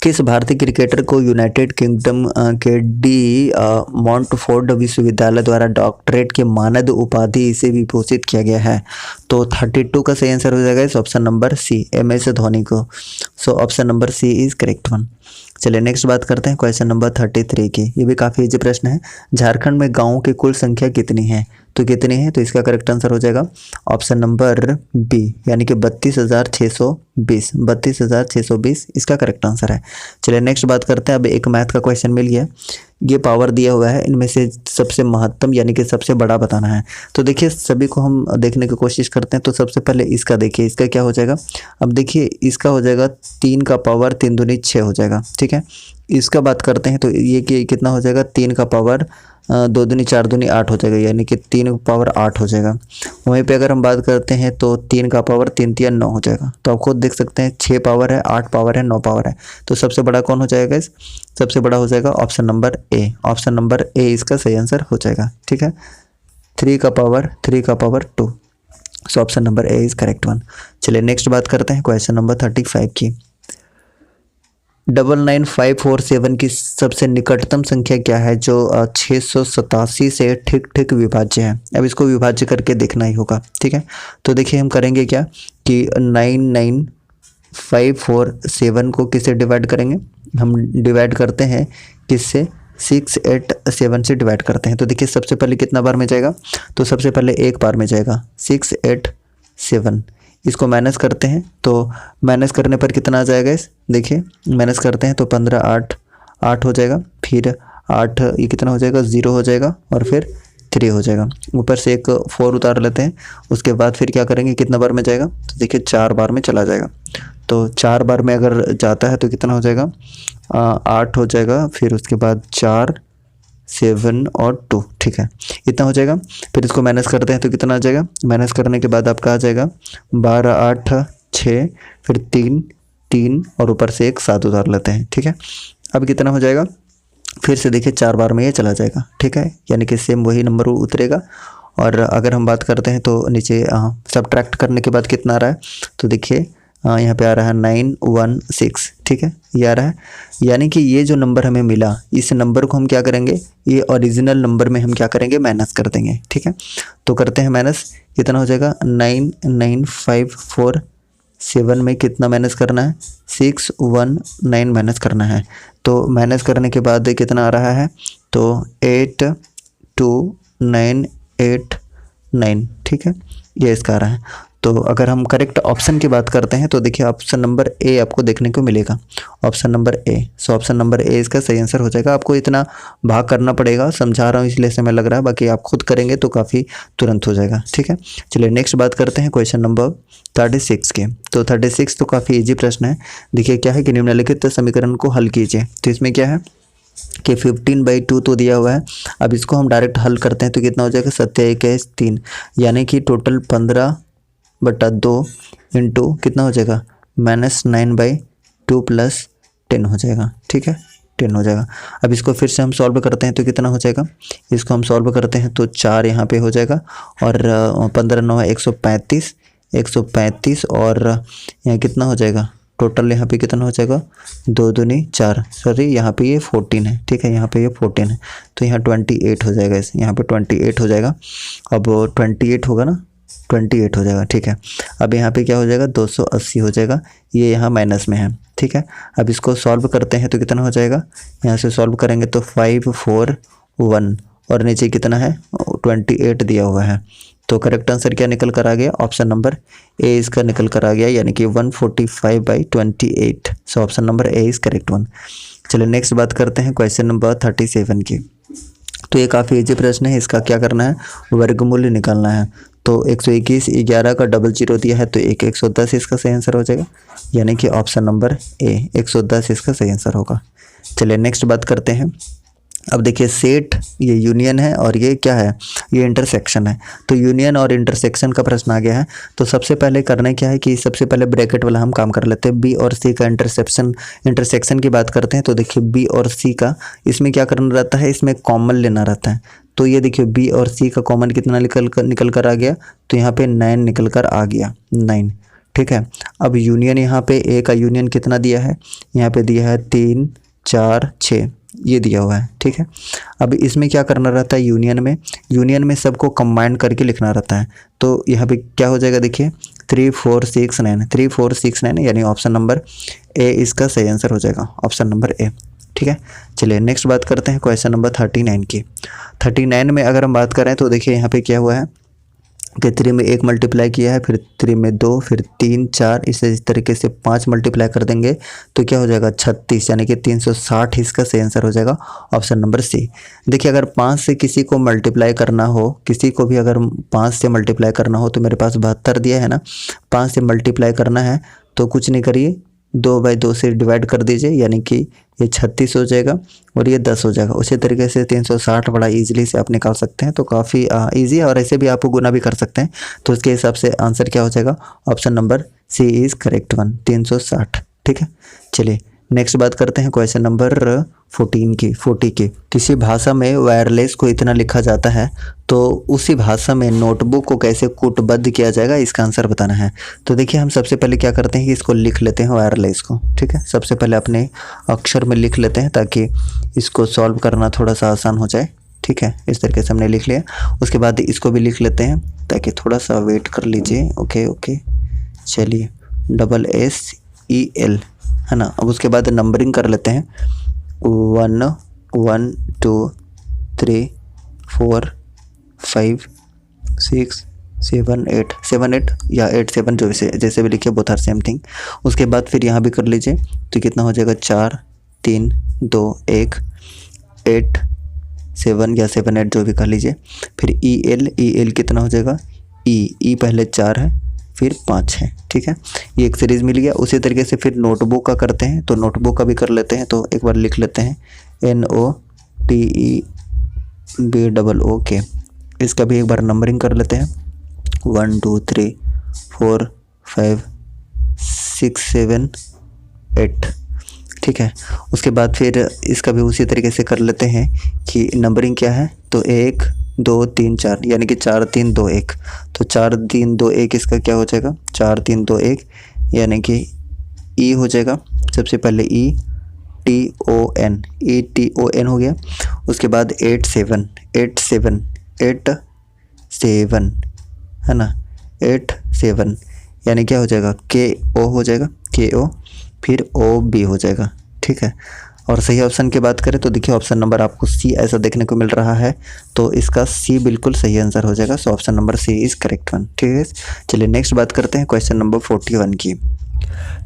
किस भारतीय क्रिकेटर को यूनाइटेड किंगडम के डी मॉन्टफोर्ड विश्वविद्यालय द्वारा डॉक्टरेट के मानद उपाधि से विभूषित किया गया है? तो 32 का सही आंसर हो जाएगा इस option number C, MS Dhoni को। So option number C is correct one. चलिए नेक्स्ट बात करते हैं क्वेश्चन नंबर 33 की। ये भी काफ़ी इजी प्रश्न है। झारखंड में गाँवों की कुल संख्या कितनी है? तो कितनी है? तो इसका करेक्ट आंसर हो जाएगा ऑप्शन नंबर बी, यानी कि 32,620। 32,620 इसका करेक्ट आंसर है। चलिए नेक्स्ट बात करते हैं। अब एक मैथ का क्वेश्चन मिल गया, ये पावर दिया हुआ है, इनमें से सबसे महत्तम यानी कि सबसे बड़ा बताना है। तो देखिए सभी को हम देखने की कोशिश करते हैं, तो सबसे पहले इसका देखिए, इसका क्या हो जाएगा। अब देखिए इसका हो जाएगा 3 का पावर 3 दूनी 6 हो जाएगा, ठीक है। इसका बात करते हैं तो ये कि कितना हो जाएगा, 3 का पावर 2 दूनी 4 दूनी 8 हो जाएगा, यानी कि 3 पावर 8 हो जाएगा। वहीं पे अगर हम बात करते हैं तो 3 का पावर 3 तिया 9 हो जाएगा। तो आप खुद देख सकते हैं 6 पावर है, 8 पावर है, 9 पावर है, तो सबसे बड़ा कौन हो जाएगा? इस सबसे बड़ा हो जाएगा ऑप्शन नंबर ए। ऑप्शन नंबर ए इसका सही आंसर हो जाएगा, ठीक है। 3 का power 2, so option number A is correct one. चलिए नेक्स्ट बात करते हैं क्वेश्चन नंबर 35 की। 99547 की सबसे निकटतम संख्या क्या है जो 687 से ठीक ठीक विभाज्य है? अब इसको विभाज्य करके देखना ही होगा, ठीक है। तो देखिए हम करेंगे क्या कि 99547 को किससे डिवाइड करेंगे? हम डिवाइड करते हैं किससे? 687 से डिवाइड करते हैं। तो देखिए सबसे पहले कितना बार में जाएगा? तो सबसे पहले एक बार में जाएगा 687। इसको माइनस करते हैं तो माइनस करने पर कितना आ जाएगा? इस देखिए माइनस करते हैं तो 15 8 हो जाएगा, फिर 8 ये कितना हो जाएगा? 0 हो जाएगा, और फिर 3 हो जाएगा। ऊपर से एक 4 उतार लेते हैं। उसके बाद फिर क्या करेंगे, कितना बार में जाएगा? तो देखिए 4 बार में चला जाएगा। तो 4 बार में अगर जाता है तो कितना हो जाएगा? 8 हो जाएगा, फिर उसके बाद 4 7 और 2, ठीक है, इतना हो जाएगा। फिर इसको माइनस करते हैं तो कितना आ जाएगा? माइनस करने के बाद आपका आ जाएगा 12 8 6, फिर 3 और ऊपर से एक 7 उतार लेते हैं, ठीक है। अब कितना हो जाएगा? फिर से देखिए 4 बार में ये चला जाएगा, ठीक है, यानी कि सेम वही नंबर उतरेगा। और अगर हम बात करते हैं तो नीचे सब्ट्रैक्ट करने के बाद कितना आ रहा है? तो देखिए यहाँ पे आ रहा है 916, ठीक है, ये आ रहा है। यानी कि ये जो नंबर हमें मिला, इस नंबर को हम क्या करेंगे? ये ओरिजिनल नंबर में हम क्या करेंगे? माइनस कर देंगे, ठीक है। तो करते हैं माइनस, कितना हो जाएगा? 99547 में कितना माइनस करना है? 619 माइनस करना है। तो माइनस करने के बाद कितना आ रहा है? तो 82989, ठीक है, ये इसका आ रहा है। तो अगर हम करेक्ट ऑप्शन की बात करते हैं तो देखिए ऑप्शन नंबर ए आपको देखने को मिलेगा, ऑप्शन नंबर ए। सो ऑप्शन नंबर ए इसका सही आंसर हो जाएगा। आपको इतना भाग करना पड़ेगा, समझा रहा हूँ इसलिए समय लग रहा है, बाकी आप खुद करेंगे तो काफ़ी तुरंत हो जाएगा, ठीक है। चलिए नेक्स्ट बात करते हैं क्वेश्चन नंबर 36 के। तो 36 तो काफ़ी ईजी प्रश्न है। देखिए क्या है कि निम्नलिखित समीकरण को हल कीजिए। तो इसमें क्या है कि 15/2 तो दिया हुआ है। अब इसको हम डायरेक्ट हल करते हैं तो कितना हो जाएगा? 7×1 यानी कि टोटल 15/2 इंटू कितना हो जाएगा? -9/2 + 10 हो जाएगा, ठीक है, 10 हो जाएगा। अब इसको फिर से हम सॉल्व करते हैं तो कितना हो जाएगा? इसको हम सॉल्व करते हैं तो 4 यहाँ पे हो जाएगा, और 15 9 है 135 और यहाँ कितना हो जाएगा? टोटल यहाँ पे कितना हो जाएगा? 2 दूनी 4, सॉरी यहाँ पे ये 14 है, ठीक है, यहाँ पे ये 14 है, तो यहाँ 28 हो जाएगा। यहाँ पे 28 हो जाएगा। अब 28 होगा ना, 28 हो जाएगा, ठीक है। अब यहाँ पे क्या हो जाएगा? 280 हो जाएगा, ये यहाँ माइनस में है, ठीक है। अब इसको सॉल्व करते हैं तो कितना हो जाएगा? यहाँ से सॉल्व करेंगे तो 541 और नीचे कितना है? 28 दिया हुआ है। तो करेक्ट आंसर क्या निकल कर आ गया? ऑप्शन नंबर ए इसका निकल कर आ गया, यानी कि 145/28। सो option number A is correct one. चलिए नेक्स्ट बात करते हैं क्वेश्चन नंबर 37 की। तो ये काफ़ी इजी प्रश्न है। इसका क्या करना है? वर्गमूल निकालना है। तो 121 11 का डबल जीरो दिया है तो 110 इसका सही आंसर हो जाएगा, यानी कि ऑप्शन नंबर ए 110 इसका सही आंसर होगा। चलिए नेक्स्ट बात करते हैं। अब देखिए सेट ये यूनियन है और ये क्या है, ये इंटरसेक्शन है। तो यूनियन और इंटरसेक्शन का प्रश्न आ गया है। तो सबसे पहले करना क्या है कि सबसे पहले ब्रैकेट वाला हम काम कर लेते हैं। बी और सी का इंटरसेक्शन की बात करते हैं। तो देखिए बी और सी का इसमें क्या करना रहता है, इसमें कॉमन लेना रहता है। तो ये देखिए बी और सी का कॉमन कितना निकल कर आ गया, तो यहाँ पे 9 निकल कर आ गया, 9। ठीक है, अब यूनियन यहाँ पे ए का यूनियन कितना दिया है, यहाँ पे दिया है 3 4 6 ये दिया हुआ है। ठीक है, अब इसमें क्या करना रहता है, यूनियन में सबको कंबाइन करके लिखना रहता है। तो यहाँ पे क्या हो जाएगा, देखिए 3 4 6 9 3 4 6 9 यानी ऑप्शन नंबर ए इसका सही आंसर हो जाएगा, ऑप्शन नंबर ए। ठीक है, चलिए नेक्स्ट बात करते हैं क्वेश्चन नंबर 39 की। 39 में अगर हम बात करें तो देखिए यहाँ पे क्या हुआ है कि 3 में 1 मल्टीप्लाई किया है, फिर 3 में 2, फिर 3 4, इस तरीके से 5 मल्टीप्लाई कर देंगे तो क्या हो जाएगा 36, यानी कि 360 इसका सही आंसर हो जाएगा, ऑप्शन नंबर सी। देखिए अगर 5 से किसी को मल्टीप्लाई करना हो, किसी को भी अगर 5 से मल्टीप्लाई करना हो, तो मेरे पास 72 दिया है ना, 5 से मल्टीप्लाई करना है तो कुछ नहीं करिए, 2/2 से डिवाइड कर दीजिए, यानी कि ये 36 हो जाएगा और ये 10 हो जाएगा। उसी तरीके से 360 बड़ा इजीली से आप निकाल सकते हैं, तो काफ़ी इजी है और ऐसे भी आप गुना भी कर सकते हैं। तो इसके हिसाब से आंसर क्या हो जाएगा, option number C is correct one, 360। ठीक है, चलिए नेक्स्ट बात करते हैं क्वेश्चन नंबर 40 की। किसी भाषा में वायरलेस को इतना लिखा जाता है तो उसी भाषा में नोटबुक को कैसे कूटबद्ध किया जाएगा, इसका आंसर बताना है। तो देखिए हम सबसे पहले क्या करते हैं कि इसको लिख लेते हैं वायरलेस को। ठीक है, सबसे पहले अपने अक्षर में लिख लेते हैं ताकि इसको सॉल्व करना थोड़ा सा आसान हो जाए। ठीक है, इस तरीके से हमने लिख लिया। उसके बाद इसको भी लिख लेते हैं ताकि थोड़ा सा वेट कर लीजिए। ओके, चलिए SSEL है ना। अब उसके बाद नंबरिंग कर लेते हैं, 1 1 2 3 4 5 6 7 8 या 8 7 जो जैसे भी लिखिए, बोथ आर सेम थिंग। उसके बाद फिर यहाँ भी कर लीजिए तो कितना हो जाएगा, 4 3 2 1 8 7 या 7 8 जो भी कर लीजिए। फिर EL कितना हो जाएगा, ई पहले 4 है फिर 5 है। ठीक है, ये एक सीरीज़ मिल गया। उसी तरीके से फिर नोटबुक का करते हैं, तो नोटबुक का भी कर लेते हैं। तो एक बार लिख लेते हैं NOTEBOOK, इसका भी एक बार नंबरिंग कर लेते हैं, 1 2 3 4 5 6 7 8। ठीक है, उसके बाद फिर इसका भी उसी तरीके से कर लेते हैं कि नंबरिंग क्या है, तो 1 2 3 4 यानी कि 4 3 2 1। तो 4 3 2 1 इसका क्या हो जाएगा, 4 3 2 1 यानी कि ई हो जाएगा। सबसे पहले ETON हो गया। उसके बाद 8 7 है ना, 8 7 यानी क्या हो जाएगा, KO हो जाएगा, KO फिर OB हो जाएगा। ठीक है, और सही ऑप्शन की बात करें तो देखिए ऑप्शन नंबर आपको सी ऐसा देखने को मिल रहा है, तो इसका सी बिल्कुल सही आंसर हो जाएगा। So option number C is correct one. ठीक है, चलिए नेक्स्ट बात करते हैं क्वेश्चन नंबर 41 की।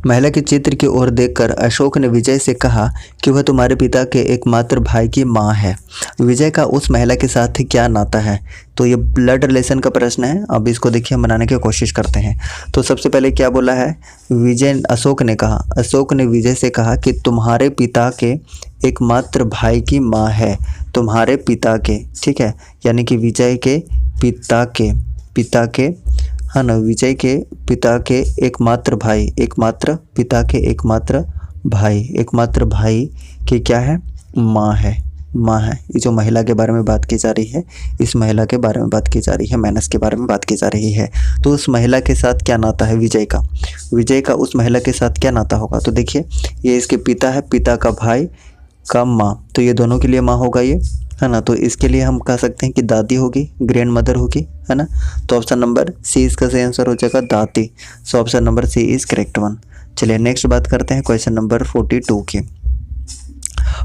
महिला के चित्र की ओर देखकर अशोक ने विजय से कहा कि वह तुम्हारे पिता के एकमात्र भाई की माँ है। विजय का उस महिला के साथ क्या नाता है? तो ये ब्लड रिलेशन का प्रश्न है। अब इसको देखिए हम बनाने की कोशिश करते हैं। तो सबसे पहले क्या बोला है, अशोक ने विजय से कहा कि तुम्हारे पिता के एकमात्र भाई की माँ है, तुम्हारे पिता के। ठीक है, यानी कि विजय के पिता के है ना, विजय के पिता के एकमात्र भाई की क्या है, माँ है। ये जो महिला के बारे में बात की जा रही है, इस महिला के बारे में बात की जा रही है, माइनस के बारे में बात की जा रही है। तो उस महिला के साथ क्या नाता है विजय का उस महिला के साथ क्या नाता होगा? तो देखिए ये इसके पिता है, पिता का भाई का माँ, तो ये दोनों के लिए माँ होगा ये, है ना। तो इसके लिए हम कह सकते हैं कि दादी होगी, ग्रैंड मदर होगी, है ना। तो ऑप्शन नंबर सी इसका सही आंसर हो जाएगा, दादी। So option number C is correct one. चलिए नेक्स्ट बात करते हैं क्वेश्चन नंबर 42 की।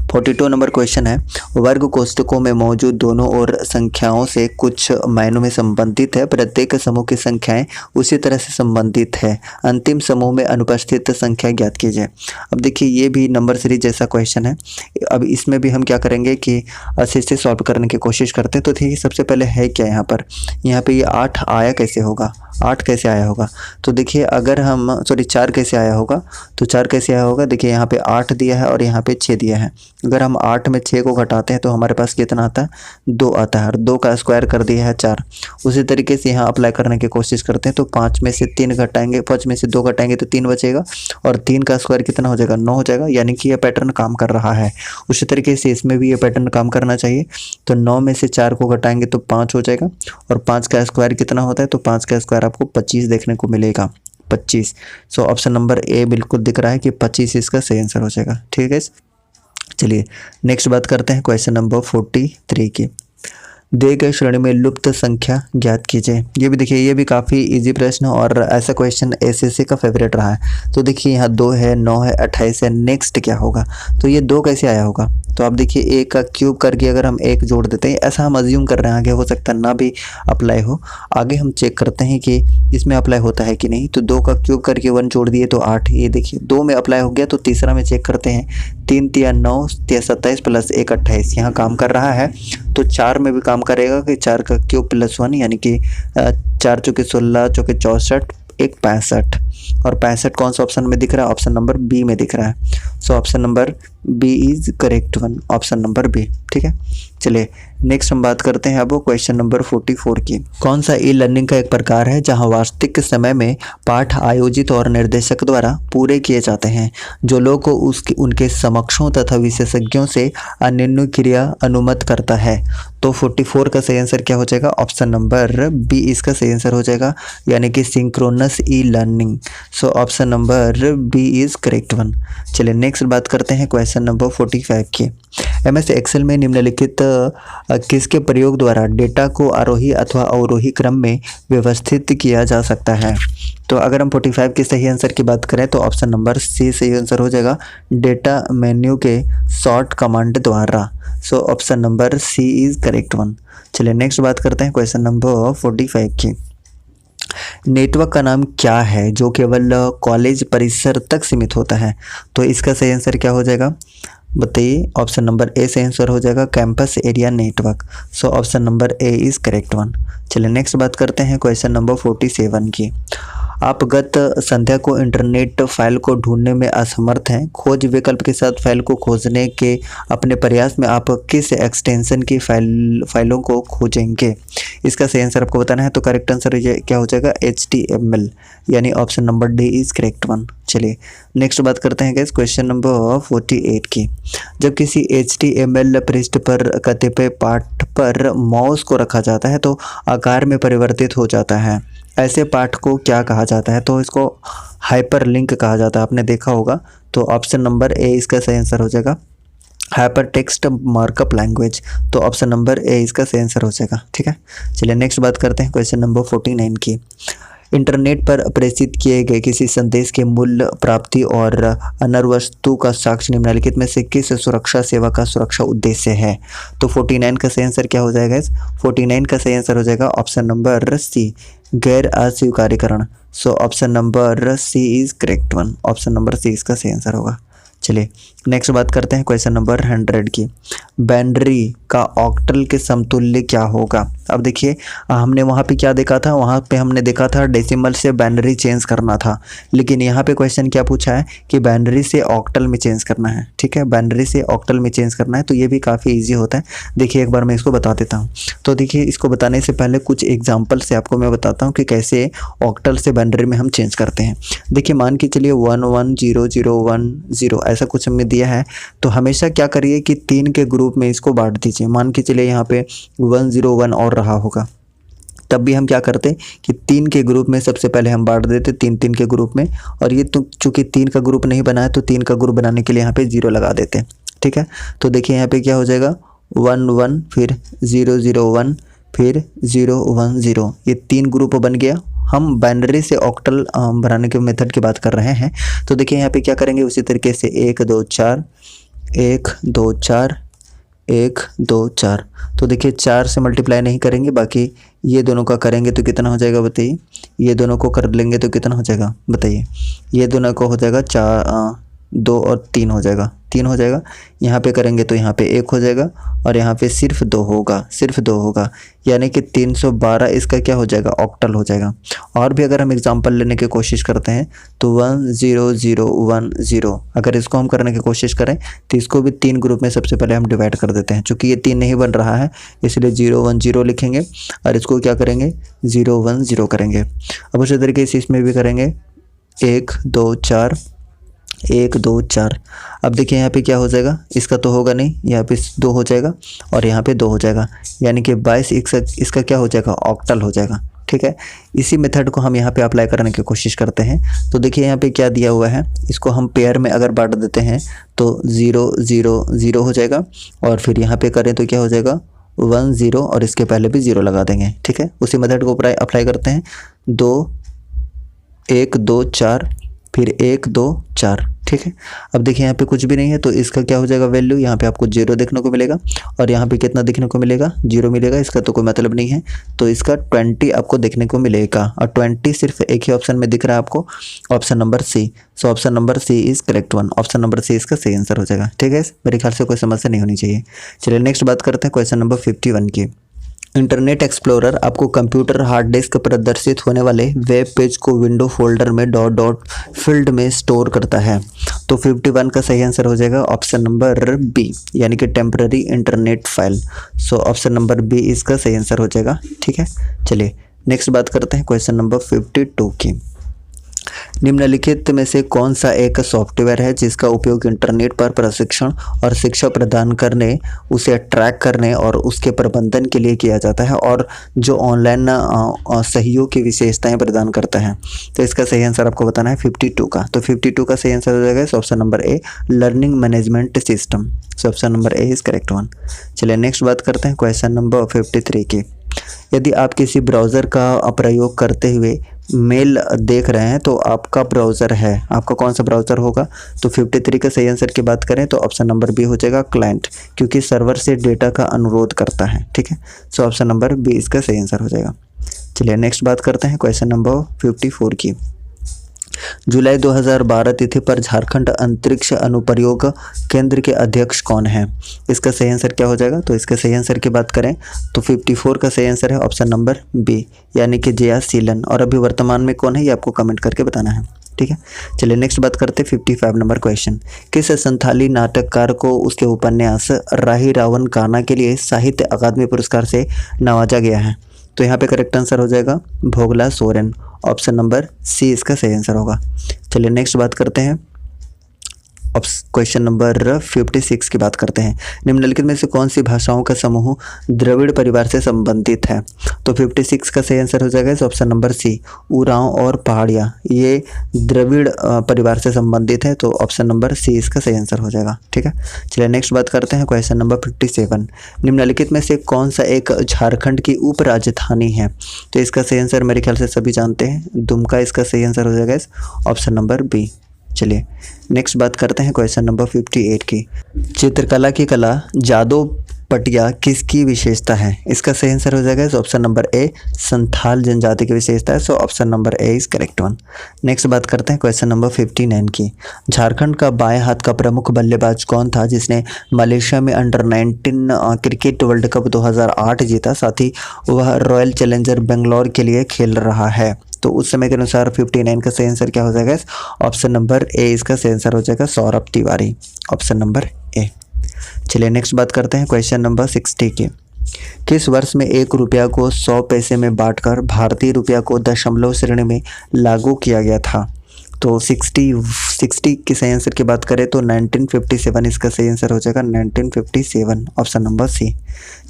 42 नंबर क्वेश्चन है, वर्ग कोष्ठकों में मौजूद दोनों ओर संख्याओं से कुछ मायनों में संबंधित है, प्रत्येक समूह की संख्याएं उसी तरह से संबंधित है, अंतिम समूह में अनुपस्थित संख्या ज्ञात कीजिए। अब देखिए ये भी नंबर सीरीज जैसा क्वेश्चन है। अब इसमें भी हम क्या करेंगे कि अच्छे से सॉल्व करने की कोशिश करते हैं। तो देखिए सबसे पहले है क्या यहाँ पे ये 8 आया कैसे होगा, 8 कैसे आया होगा। तो देखिए अगर हम 4 कैसे आया होगा, तो 4 कैसे आया होगा, देखिए यहाँ पे 8 दिया है और यहाँ पे 6 दिया है। अगर हम 8 में 6 को घटाते हैं तो हमारे पास कितना आता है, 2 आता है, और 2 का स्क्वायर कर दिया है 4। उसी तरीके से यहाँ अप्लाई करने की कोशिश करते हैं। तो 5 में से 3 घटाएंगे, 5 में से 2 घटाएंगे तो 3 बचेगा, और 3 का स्क्वायर कितना हो जाएगा, 9 हो जाएगा। यानी कि यह पैटर्न काम कर रहा है। उसी तरीके से इसमें भी ये पैटर्न काम करना चाहिए। तो 9 में से 4 को घटाएंगे तो 5 हो जाएगा, और 5 का स्क्वायर कितना होता है, तो 5 का स्क्वायर आपको 25 देखने को मिलेगा, 25। सो ऑप्शन नंबर ए बिल्कुल दिख रहा है कि 25 इसका सही आंसर हो जाएगा। ठीक है, चलिए नेक्स्ट बात करते हैं क्वेश्चन नंबर 43 की। दिए गए श्रेणी में लुप्त संख्या ज्ञात कीजिए। ये भी देखिए, ये भी काफ़ी इजी प्रश्न है और ऐसा क्वेश्चन एसएससी का फेवरेट रहा है। तो देखिए यहाँ 2 है, 9 है, 28 है, नेक्स्ट क्या होगा। तो ये 2 कैसे आया होगा, तो आप देखिए 1 का क्यूब करके अगर हम 1 जोड़ देते हैं, ऐसा हम अज्यूम कर रहे हैं, आगे हो सकता है ना भी अप्लाई हो। आगे हम चेक करते हैं कि इसमें अप्लाई होता है कि नहीं। तो 2 का क्यूब करके 1 जोड़ दिए तो 8, ये देखिए 2 में अप्लाई हो गया। तो तीसरा में चेक करते हैं, 3 तिया 9 तिया 27 प्लस 1 28, यहाँ काम कर रहा है। तो 4 में भी काम करेगा कि 4 का क्यूब प्लस 1, यानी कि 4 चौके 16 चौके 64 1 65, और 65 कौन सा ऑप्शन में दिख रहा है, ऑप्शन नंबर बी में दिख रहा है। So option number B is correct one, option number B. ठीक है, चलिए नेक्स्ट हम बात करते हैं अब क्वेश्चन नंबर 44 की। कौन सा ई लर्निंग का एक प्रकार है जहां वास्तविक समय में पाठ आयोजित और निर्देशक द्वारा पूरे किए जाते हैं, जो लोग को उनके समक्षों तथा विशेषज्ञों से अन्य क्रिया अनुमत करता है। तो 44 का सही आंसर क्या हो जाएगा, ऑप्शन नंबर बी इसका सही आंसर हो जाएगा, यानी कि synchronous e learning. So option number B is correct one. चलिए नेक्स्ट बात करते हैं क्वेश्चन नंबर 45 की। एमएस एक्सेल में निम्नलिखित किसके प्रयोग द्वारा डेटा को आरोही अथवा अवरोही क्रम में व्यवस्थित किया जा सकता है। तो अगर हम 45 के सही आंसर की बात करें तो ऑप्शन नंबर सी सही आंसर हो जाएगा, डेटा मेन्यू के शॉर्ट कमांड द्वारा। So option number C is correct one. चलिए नेक्स्ट बात करते हैं क्वेश्चन नंबर 45 की। नेटवर्क का नाम क्या है जो केवल कॉलेज परिसर तक सीमित होता है। तो इसका सही आंसर क्या हो जाएगा, बताइए। ऑप्शन नंबर ए से आंसर हो जाएगा, campus area network. So option number A is correct one. चलिए नेक्स्ट बात करते हैं क्वेश्चन नंबर 47 की। आप गत संध्या को इंटरनेट फाइल को ढूंढने में असमर्थ हैं। खोज विकल्प के साथ फाइल को खोजने के अपने प्रयास में आप किस एक्सटेंशन की फाइलों को खोजेंगे। इसका सही आंसर आपको बताना है। तो करेक्ट आंसर क्या हो जाएगा, HTML, यानी option number D is correct one. चलिए नेक्स्ट बात करते हैं गाइस क्वेश्चन नंबर 48 की। जब किसी HTML पृष्ठ पर कतिपय पाठ पर माउस को रखा जाता है तो आकार में परिवर्तित हो जाता है, ऐसे पाठ को क्या कहा जाता है। तो इसको हाइपरलिंक कहा जाता है, आपने देखा होगा। तो ऑप्शन नंबर ए इसका सही आंसर हो जाएगा, हाइपर टेक्स्ट मार्कअप लैंग्वेज। तो ऑप्शन नंबर ए इसका सही आंसर हो जाएगा। ठीक है, चलिए नेक्स्ट बात करते हैं क्वेश्चन नंबर 49 की। इंटरनेट पर प्रेषित किए गए किसी संदेश के मूल्य, प्राप्ति और अनर्वस्तु का साक्ष्य निम्नलिखित में से किस सुरक्षा सेवा का सुरक्षा उद्देश्य है। तो 49 का सही आंसर क्या हो जाएगा, 49 का सही आंसर हो जाएगा ऑप्शन नंबर सी, गैर अस्वीकारीकरण। So option number C is correct one, option number C इसका सही आंसर होगा। चलिए नेक्स्ट बात करते हैं क्वेश्चन नंबर 100 की। बाइनरी का ऑक्टल के समतुल्य क्या होगा। अब देखिए हमने वहाँ पे क्या देखा था, वहाँ पे हमने देखा था डेसिमल से बाइनरी चेंज करना था, लेकिन यहाँ पे क्वेश्चन क्या पूछा है कि बाइनरी से ऑक्टल में चेंज करना है। ठीक है, बाइनरी से ऑक्टल में चेंज करना है, तो ये भी काफ़ी ईजी होता है। देखिए एक बार मैं इसको बता देता हूँ। तो देखिए इसको बताने से पहले कुछ एग्जाम्पल से आपको मैं बताता हूँ कि कैसे ऑक्टल से बाइनरी में हम चेंज करते हैं। देखिए मान के चलिए 110010 ऐसा कुछ हमें दिया है, तो हमेशा क्या करिए कि 3 के ग्रुप में इसको बांट दीजिए। मान के चलिए यहाँ पे 101 और रहा होगा, तब भी हम क्या करते कि 3 के ग्रुप में सबसे पहले हम बांट देते 3 के ग्रुप में। और ये तो चूंकि 3 का ग्रुप नहीं बना है तो 3 का ग्रुप बनाने के लिए यहाँ पे 0 लगा देते। ठीक है, तो देखिए यहाँ पे क्या हो जाएगा 11 फिर 001 फिर 010, ये 3 ग्रुप बन गया। हम बाइनरी से ऑक्टल बनाने के मेथड की बात कर रहे हैं। तो देखिए यहाँ पे क्या करेंगे, उसी तरीके से 1 2 4 1 2 4 1 2 4। तो देखिए 4 से मल्टीप्लाई नहीं करेंगे, बाकी ये दोनों का करेंगे तो कितना हो जाएगा बताइए। ये दोनों को कर लेंगे तो कितना हो जाएगा बताइए। ये दोनों को हो जाएगा 2 और 3 हो जाएगा, 3 हो जाएगा। यहाँ पे करेंगे तो यहाँ पे 1 हो जाएगा और यहाँ पे सिर्फ 2 होगा, सिर्फ 2 होगा, यानी कि 312 इसका क्या हो जाएगा, ऑक्टल हो जाएगा। और भी अगर हम एग्जांपल लेने की कोशिश करते हैं तो 10010, अगर इसको हम करने की कोशिश करें तो इसको भी 3 ग्रुप में सबसे पहले हम डिवाइड कर देते हैं। चूँकि ये 3 नहीं बन रहा है इसलिए 010 लिखेंगे और इसको क्या करेंगे 010 करेंगे। अब उसी तरीके से इसमें भी करेंगे 1 2 4 1 2 4। अब देखिए यहाँ पे क्या हो जाएगा, इसका तो होगा नहीं, यहाँ पे 2 हो जाएगा और यहाँ पे 2 हो जाएगा, यानी कि 22 इसका क्या हो जाएगा, ऑक्टल हो जाएगा। ठीक है, इसी मेथड को हम यहाँ पे अप्लाई करने की कोशिश करते हैं। तो देखिए यहाँ पे क्या दिया हुआ है, इसको हम पेयर में अगर बांट देते हैं तो 0 0 0 हो जाएगा और फिर यहाँ पे करें तो क्या हो जाएगा 1 0 और इसके पहले भी 0 लगा देंगे। ठीक है, उसी मेथड को अप्लाई करते हैं। 2 1 2 4 फिर 1 2 4। ठीक है, अब देखिए यहाँ पे कुछ भी नहीं है तो इसका क्या हो जाएगा वैल्यू, यहाँ पे आपको 0 देखने को मिलेगा और यहाँ पे कितना देखने को मिलेगा, 0 मिलेगा। इसका तो कोई मतलब नहीं है, तो इसका 20 आपको देखने को मिलेगा और 20 सिर्फ एक ही ऑप्शन में दिख रहा है आपको, option number C. So option number C is correct one, option number C इसका सही आंसर हो जाएगा। ठीक है, मेरे ख्याल से कोई समस्या नहीं होनी चाहिए। चलिए नेक्स्ट बात करते हैं क्वेश्चन नंबर 51 की। इंटरनेट एक्सप्लोरर आपको कंप्यूटर हार्ड डिस्क पर प्रदर्शित होने वाले वेब पेज को विंडो फोल्डर में डॉट डॉट फील्ड में स्टोर करता है। तो 51 का सही आंसर हो जाएगा ऑप्शन नंबर बी, यानी कि temporary internet file. So option number B इसका सही आंसर हो जाएगा। ठीक है, चलिए नेक्स्ट बात करते हैं क्वेश्चन नंबर 52 की। निम्नलिखित में से कौन सा एक सॉफ्टवेयर है जिसका उपयोग इंटरनेट पर प्रशिक्षण और शिक्षा प्रदान करने, उसे ट्रैक करने और उसके प्रबंधन के लिए किया जाता है और जो ऑनलाइन सहयोग की विशेषताएं प्रदान करता है। तो इसका सही आंसर आपको बताना है 52 का। तो 52 का सही आंसर हो जाएगा option number A, learning management system. So option number A is correct one. चलिए नेक्स्ट बात करते हैं क्वेश्चन नंबर 53 की। यदि आप किसी ब्राउज़र का प्रयोग करते हुए मेल देख रहे हैं तो आपका ब्राउज़र है, आपका कौन सा ब्राउज़र होगा। तो 53 का सही आंसर की बात करें तो ऑप्शन नंबर बी हो जाएगा क्लाइंट, क्योंकि सर्वर से डेटा का अनुरोध करता है। ठीक है, सो ऑप्शन नंबर बी इसका सही आंसर हो जाएगा। चलिए नेक्स्ट बात करते हैं क्वेश्चन नंबर 54 की। जुलाई 2012 तिथि पर झारखंड अंतरिक्ष अनुप्रयोग केंद्र के अध्यक्ष कौन हैं। इसका सही आंसर क्या हो जाएगा। तो इसके सही आंसर की बात करें तो 54 का सही आंसर है ऑप्शन नंबर बी, यानी कि जया सीलन। और अभी वर्तमान में कौन है ये आपको कमेंट करके बताना है। ठीक है, चलिए नेक्स्ट बात करते हैं 55 नंबर क्वेश्चन। किस संथाली नाटककार को उसके उपन्यास राही रावण काना के लिए साहित्य अकादमी पुरस्कार से नवाजा गया है। तो यहाँ पे करेक्ट आंसर हो जाएगा भोगला सोरेन, ऑप्शन नंबर सी इसका सही आंसर होगा। चलिए नेक्स्ट बात करते हैं क्वेश्चन नंबर 56 की बात करते हैं। निम्नलिखित में से कौन सी भाषाओं का समूह द्रविड़ परिवार से संबंधित है। तो 56 का सही आंसर हो जाएगा ऑप्शन नंबर सी, उरांव और पहाड़िया, ये द्रविड़ परिवार से संबंधित है। तो ऑप्शन नंबर सी इसका सही आंसर हो जाएगा। ठीक है, चलिए नेक्स्ट बात करते हैं क्वेश्चन नंबर 57। निम्नलिखित में से कौन सा एक झारखंड की उप राजधानी है। तो इसका सही आंसर मेरे ख्याल से सभी जानते हैं, दुमका इसका सही आंसर हो जाएगा ऑप्शन नंबर बी। चलिए नेक्स्ट बात करते हैं क्वेश्चन नंबर 58 की। चित्रकला की कला जादो पटिया किसकी विशेषता है। इसका सही आंसर हो जाएगा ऑप्शन नंबर ए, संथाल जनजाति की विशेषता है। So option number A is correct one. Next बात करते हैं क्वेश्चन नंबर 59 की। झारखंड का बाएं हाथ का प्रमुख बल्लेबाज कौन था जिसने मलेशिया में अंडर 19 क्रिकेट वर्ल्ड कप 2008 जीता, साथ ही वह रॉयल चैलेंजर बेंगलोर के लिए खेल रहा है। तो उस समय के अनुसार 59 का सही आंसर क्या हो जाएगा, ऑप्शन नंबर ए इसका सही आंसर हो जाएगा सौरभ तिवारी, ऑप्शन नंबर ए। चलिए नेक्स्ट बात करते हैं क्वेश्चन नंबर 60 की। किस वर्ष में 1 रुपया को 100 पैसे में बांटकर भारतीय रुपया को दशमलव श्रेणी में लागू किया गया था। तो 60 की सही आंसर की बात करें तो 1957 इसका सही आंसर हो जाएगा 1957, ऑप्शन नंबर सी।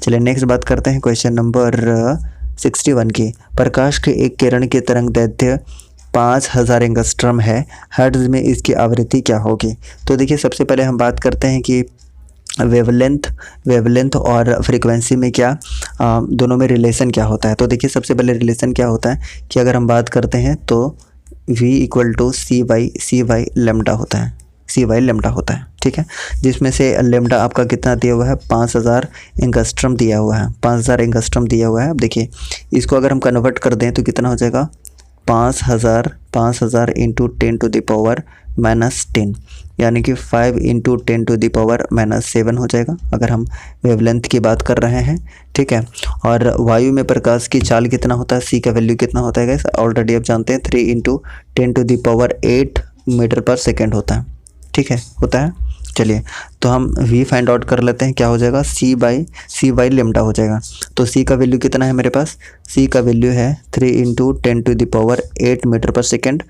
चलिए नेक्स्ट बात करते हैं क्वेश्चन नंबर 61 की। प्रकाश के एक किरण की तरंग दैर्घ्य 5000 एंगस्ट्रम है, हर्ट्ज में इसकी आवृत्ति क्या होगी। तो देखिए सबसे पहले हम बात करते हैं कि वेवलेंथ और फ्रीक्वेंसी में क्या दोनों में रिलेशन क्या होता है। तो देखिए सबसे पहले रिलेशन क्या होता है कि अगर हम बात करते हैं तो v = cy लैम्डा होता है। सी वाई लेमडा होता है, ठीक है। जिसमें से लेमडा आपका कितना दिया हुआ है, 5000 एंगस्ट्रम दिया हुआ है, 5000 एंगस्ट्रम दिया हुआ है। अब देखिए इसको अगर हम कन्वर्ट कर दें तो कितना हो जाएगा, 5000 इंटू 10⁻⁻10, यानी कि 5 इंटू 10⁻⁻7 हो जाएगा अगर हम वेवलेंथ की बात कर रहे हैं, ठीक है। और वायु में प्रकाश की चाल कितना होता है, सी का वैल्यू कितना होता है गाइस, ऑलरेडी आप जानते हैं 3 इंटू 10⁸ मीटर पर सेकेंड होता है, ठीक है, होता है। चलिए तो हम v फाइंड आउट कर लेते हैं, क्या हो जाएगा, सी बाई लेमडा हो जाएगा। तो c का वैल्यू कितना है मेरे पास, c का वैल्यू है 3 इंटू 10⁸ मीटर पर सेकेंड।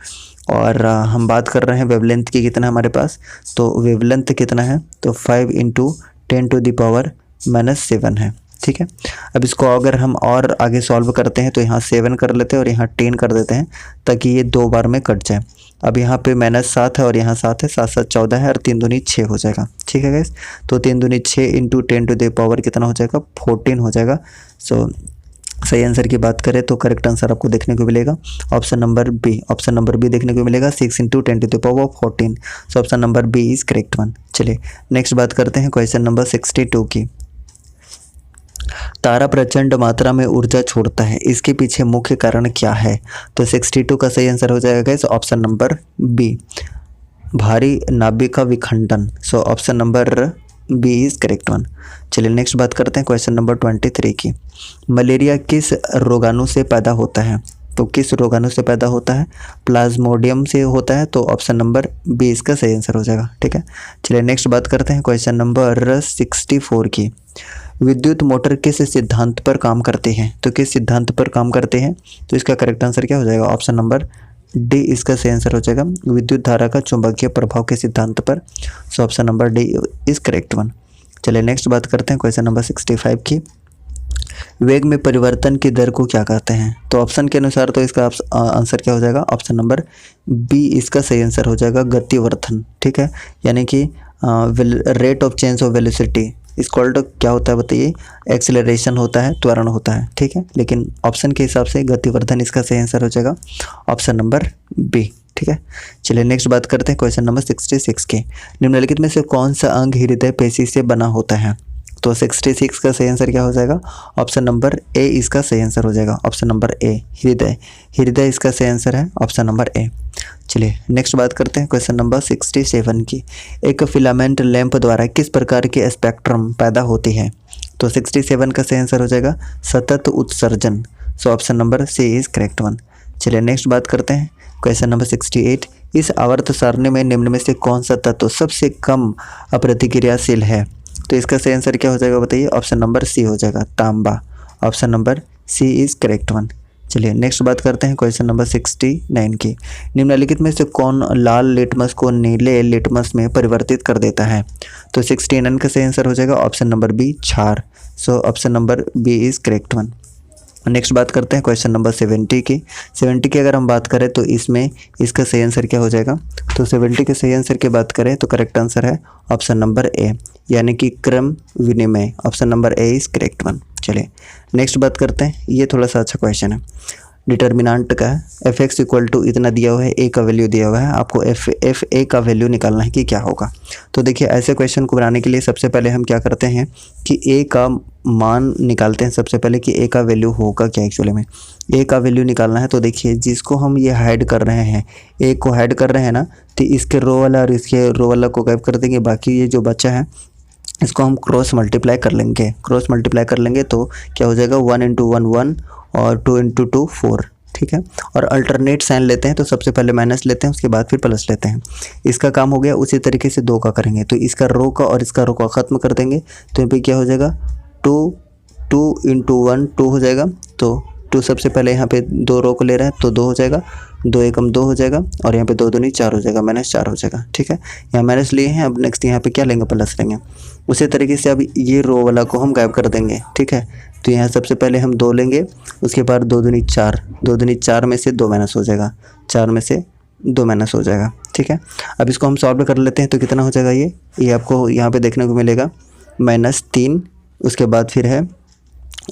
और हम बात कर रहे हैं वेवलेंथ की कितना है हमारे पास, तो वेवलेंथ कितना है, तो 5 इंटू 10⁻⁻7 है, ठीक है। अब इसको अगर हम और आगे सॉल्व करते हैं तो यहाँ 7 कर लेते हैं और यहाँ 10 कर देते हैं ताकि ये 2 बार में कट जाए। अब यहाँ पे -7 है और यहाँ 7 है, 7 7 14 है और 3 दूनी 6 हो जाएगा, ठीक है गाइस। तो 3 दूनी 6 इंटू 10⁻⁻ कितना हो जाएगा, 14 हो जाएगा। सो सही आंसर की बात करें तो करेक्ट आंसर आपको देखने को मिलेगा option number B, option number B देखने को मिलेगा 6 into 10⁻14। So option number B is correct one. चलिए नेक्स्ट बात करते हैं क्वेश्चन नंबर 62 की। तारा प्रचंड मात्रा में ऊर्जा छोड़ता है, इसके पीछे मुख्य कारण क्या है, तो 62 का सही आंसर हो जाएगा गाइस ऑप्शन नंबर बी, भारी नाभिक का विखंडन। So option number B is correct one. चलिए नेक्स्ट बात करते हैं क्वेश्चन नंबर 23 की। मलेरिया किस रोगाणु से पैदा होता है, तो किस रोगाणु से पैदा होता है, प्लाज्मोडियम से होता है। तो ऑप्शन नंबर बी इसका सही आंसर हो जाएगा, ठीक है। चलिए नेक्स्ट बात करते हैं क्वेश्चन नंबर 64 की। विद्युत मोटर किस सिद्धांत पर काम करते हैं, तो किस सिद्धांत पर काम करते हैं, तो इसका करेक्ट आंसर क्या हो जाएगा, ऑप्शन नंबर डी इसका सही आंसर हो जाएगा, विद्युत धारा का चुंबकीय प्रभाव के सिद्धांत पर। सो option number D is correct one. चलिए नेक्स्ट बात करते हैं क्वेश्चन नंबर 65 की। वेग में परिवर्तन की दर को क्या कहते हैं, तो ऑप्शन के अनुसार तो इसका आंसर क्या हो जाएगा, ऑप्शन नंबर बी इसका सही आंसर हो जाएगा, गतिवर्धन, ठीक है। यानी कि rate of change of velocity is called क्या होता है बताइए, एक्सेलरेशन होता है, त्वरण होता है, ठीक है। लेकिन ऑप्शन के हिसाब से गतिवर्धन इसका सही आंसर हो जाएगा ऑप्शन नंबर बी, ठीक है। चलिए नेक्स्ट बात करते हैं क्वेश्चन नंबर 66 के। निम्नलिखित में से कौन सा अंग हृदय पेशी से बना होता है, तो 66 का सही आंसर क्या हो जाएगा, ऑप्शन नंबर ए इसका सही आंसर हो जाएगा, ऑप्शन नंबर ए, हृदय इसका सही आंसर है ऑप्शन नंबर ए। चलिए नेक्स्ट बात करते हैं क्वेश्चन नंबर 67 की। एक फिलामेंट लैंप द्वारा किस प्रकार के स्पेक्ट्रम पैदा होती है, तो 67 का सही आंसर हो जाएगा सतत उत्सर्जन। So option number C is correct one. चलिए नेक्स्ट बात करते हैं क्वेश्चन नंबर 68। इस आवर्त सारणी में निम्न में से कौन सा तत्व सबसे कम अप्रतिक्रियाशील है, तो इसका सही आंसर क्या हो जाएगा बताइए, ऑप्शन नंबर सी हो जाएगा, तांबा। Option number C is correct one. चलिए नेक्स्ट बात करते हैं क्वेश्चन नंबर 69 की। निम्नलिखित में से कौन लाल लिटमस को नीले लिटमस में परिवर्तित कर देता है, तो 69 का सही आंसर हो जाएगा ऑप्शन नंबर बी, क्षार। So option number B is correct one. Next बात करते हैं क्वेश्चन नंबर 70 की। 70 की अगर हम बात करें तो इसमें इसका सही आंसर क्या हो जाएगा, तो 70 के सही आंसर की बात करें तो करेक्ट आंसर है ऑप्शन नंबर ए, यानी कि क्रम विनिमय। Option number A is correct one. चलिए नेक्स्ट बात करते हैं, ये थोड़ा सा अच्छा क्वेश्चन है, डिटर्मिनेंट का है। एफ एक्स इक्वल टू इतना दिया हुआ है, ए का वैल्यू दिया हुआ है, आपको एफ ए का वैल्यू निकालना है कि क्या होगा। तो देखिए ऐसे क्वेश्चन को बनाने के लिए सबसे पहले हम क्या करते हैं कि ए का मान निकालते हैं सबसे पहले कि ए का वैल्यू होगा क्या, एक्चुअली में ए का वैल्यू निकालना है। तो देखिए जिसको हम ये हाइड कर रहे हैं, ए को हाइड कर रहे हैं ना, तो इसके रो वाला और इसके रो वाला को गायब कर देंगे, बाकी ये जो बच्चा है इसको हम क्रॉस मल्टीप्लाई कर लेंगे। क्रॉस मल्टीप्लाई कर लेंगे तो क्या हो जाएगा, 1 × 1 1 और 2 × 2 4, ठीक है। और अल्टरनेट साइन लेते हैं तो सबसे पहले माइनस लेते हैं, उसके बाद फिर प्लस लेते हैं। इसका काम हो गया। उसी तरीके से 2 का करेंगे तो इसका रो का और इसका रो का ख़त्म कर देंगे, तो यहाँ पे क्या हो जाएगा 2 × 1 2 हो जाएगा। तो 2 सबसे पहले यहाँ पे 2 रो को ले रहा है तो 2 हो जाएगा, 2 एकम 2 हो जाएगा और यहाँ पे 2 दूनी 4 हो जाएगा, -4 हो जाएगा, ठीक है। यहाँ माइनस लिए हैं, अब नेक्स्ट यहाँ पे क्या लेंगे, प्लस लेंगे। उसी तरीके से अब ये रो वाला को हम गायब कर देंगे, ठीक है। तो यहाँ सबसे पहले हम 2 लेंगे, उसके बाद 2 दूनी 4, 2 दूनी 4 में से 2 माइनस हो जाएगा, 4 में से 2 माइनस हो जाएगा, ठीक है। अब इसको हम सॉल्व कर लेते हैं तो कितना हो जाएगा, ये आपको यहाँ पे देखने को मिलेगा -3, उसके बाद फिर है,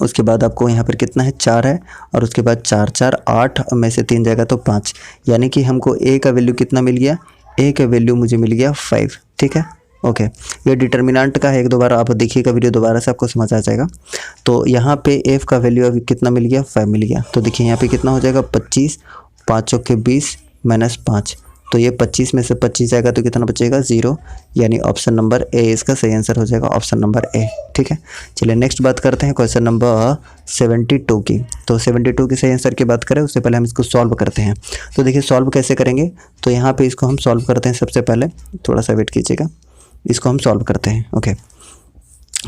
उसके बाद आपको यहाँ पर कितना है 4 है और उसके बाद 4 4 8 में से 3 जाएगा तो 5, यानी कि हमको ए का वैल्यू कितना मिल गया, ए का वैल्यू मुझे मिल गया 5, ठीक है। ओके, ये डिटर्मिनेंट का है, एक दो बार आप देखिएगा वीडियो दोबारा से, आपको समझ आ जाएगा। तो यहाँ पे एफ का वैल्यू अभी कितना मिल गया, 5 मिल गया। तो देखिए यहाँ पे कितना हो जाएगा, 25, 5 चौके 20 -5, तो ये 25 में से 25 जाएगा तो कितना बचेगा, 0, यानी ऑप्शन नंबर ए इसका सही आंसर हो जाएगा, ऑप्शन नंबर ए, ठीक है। चलिए नेक्स्ट बात करते हैं क्वेश्चन नंबर 72 की। तो 72 की सही आंसर की बात करें उससे पहले हम इसको सॉल्व करते हैं। तो देखिए सॉल्व कैसे करेंगे, तो यहाँ पे इसको हम सॉल्व करते हैं। सबसे पहले थोड़ा सा वेट कीजिएगा, इसको हम सॉल्व करते हैं। ओके,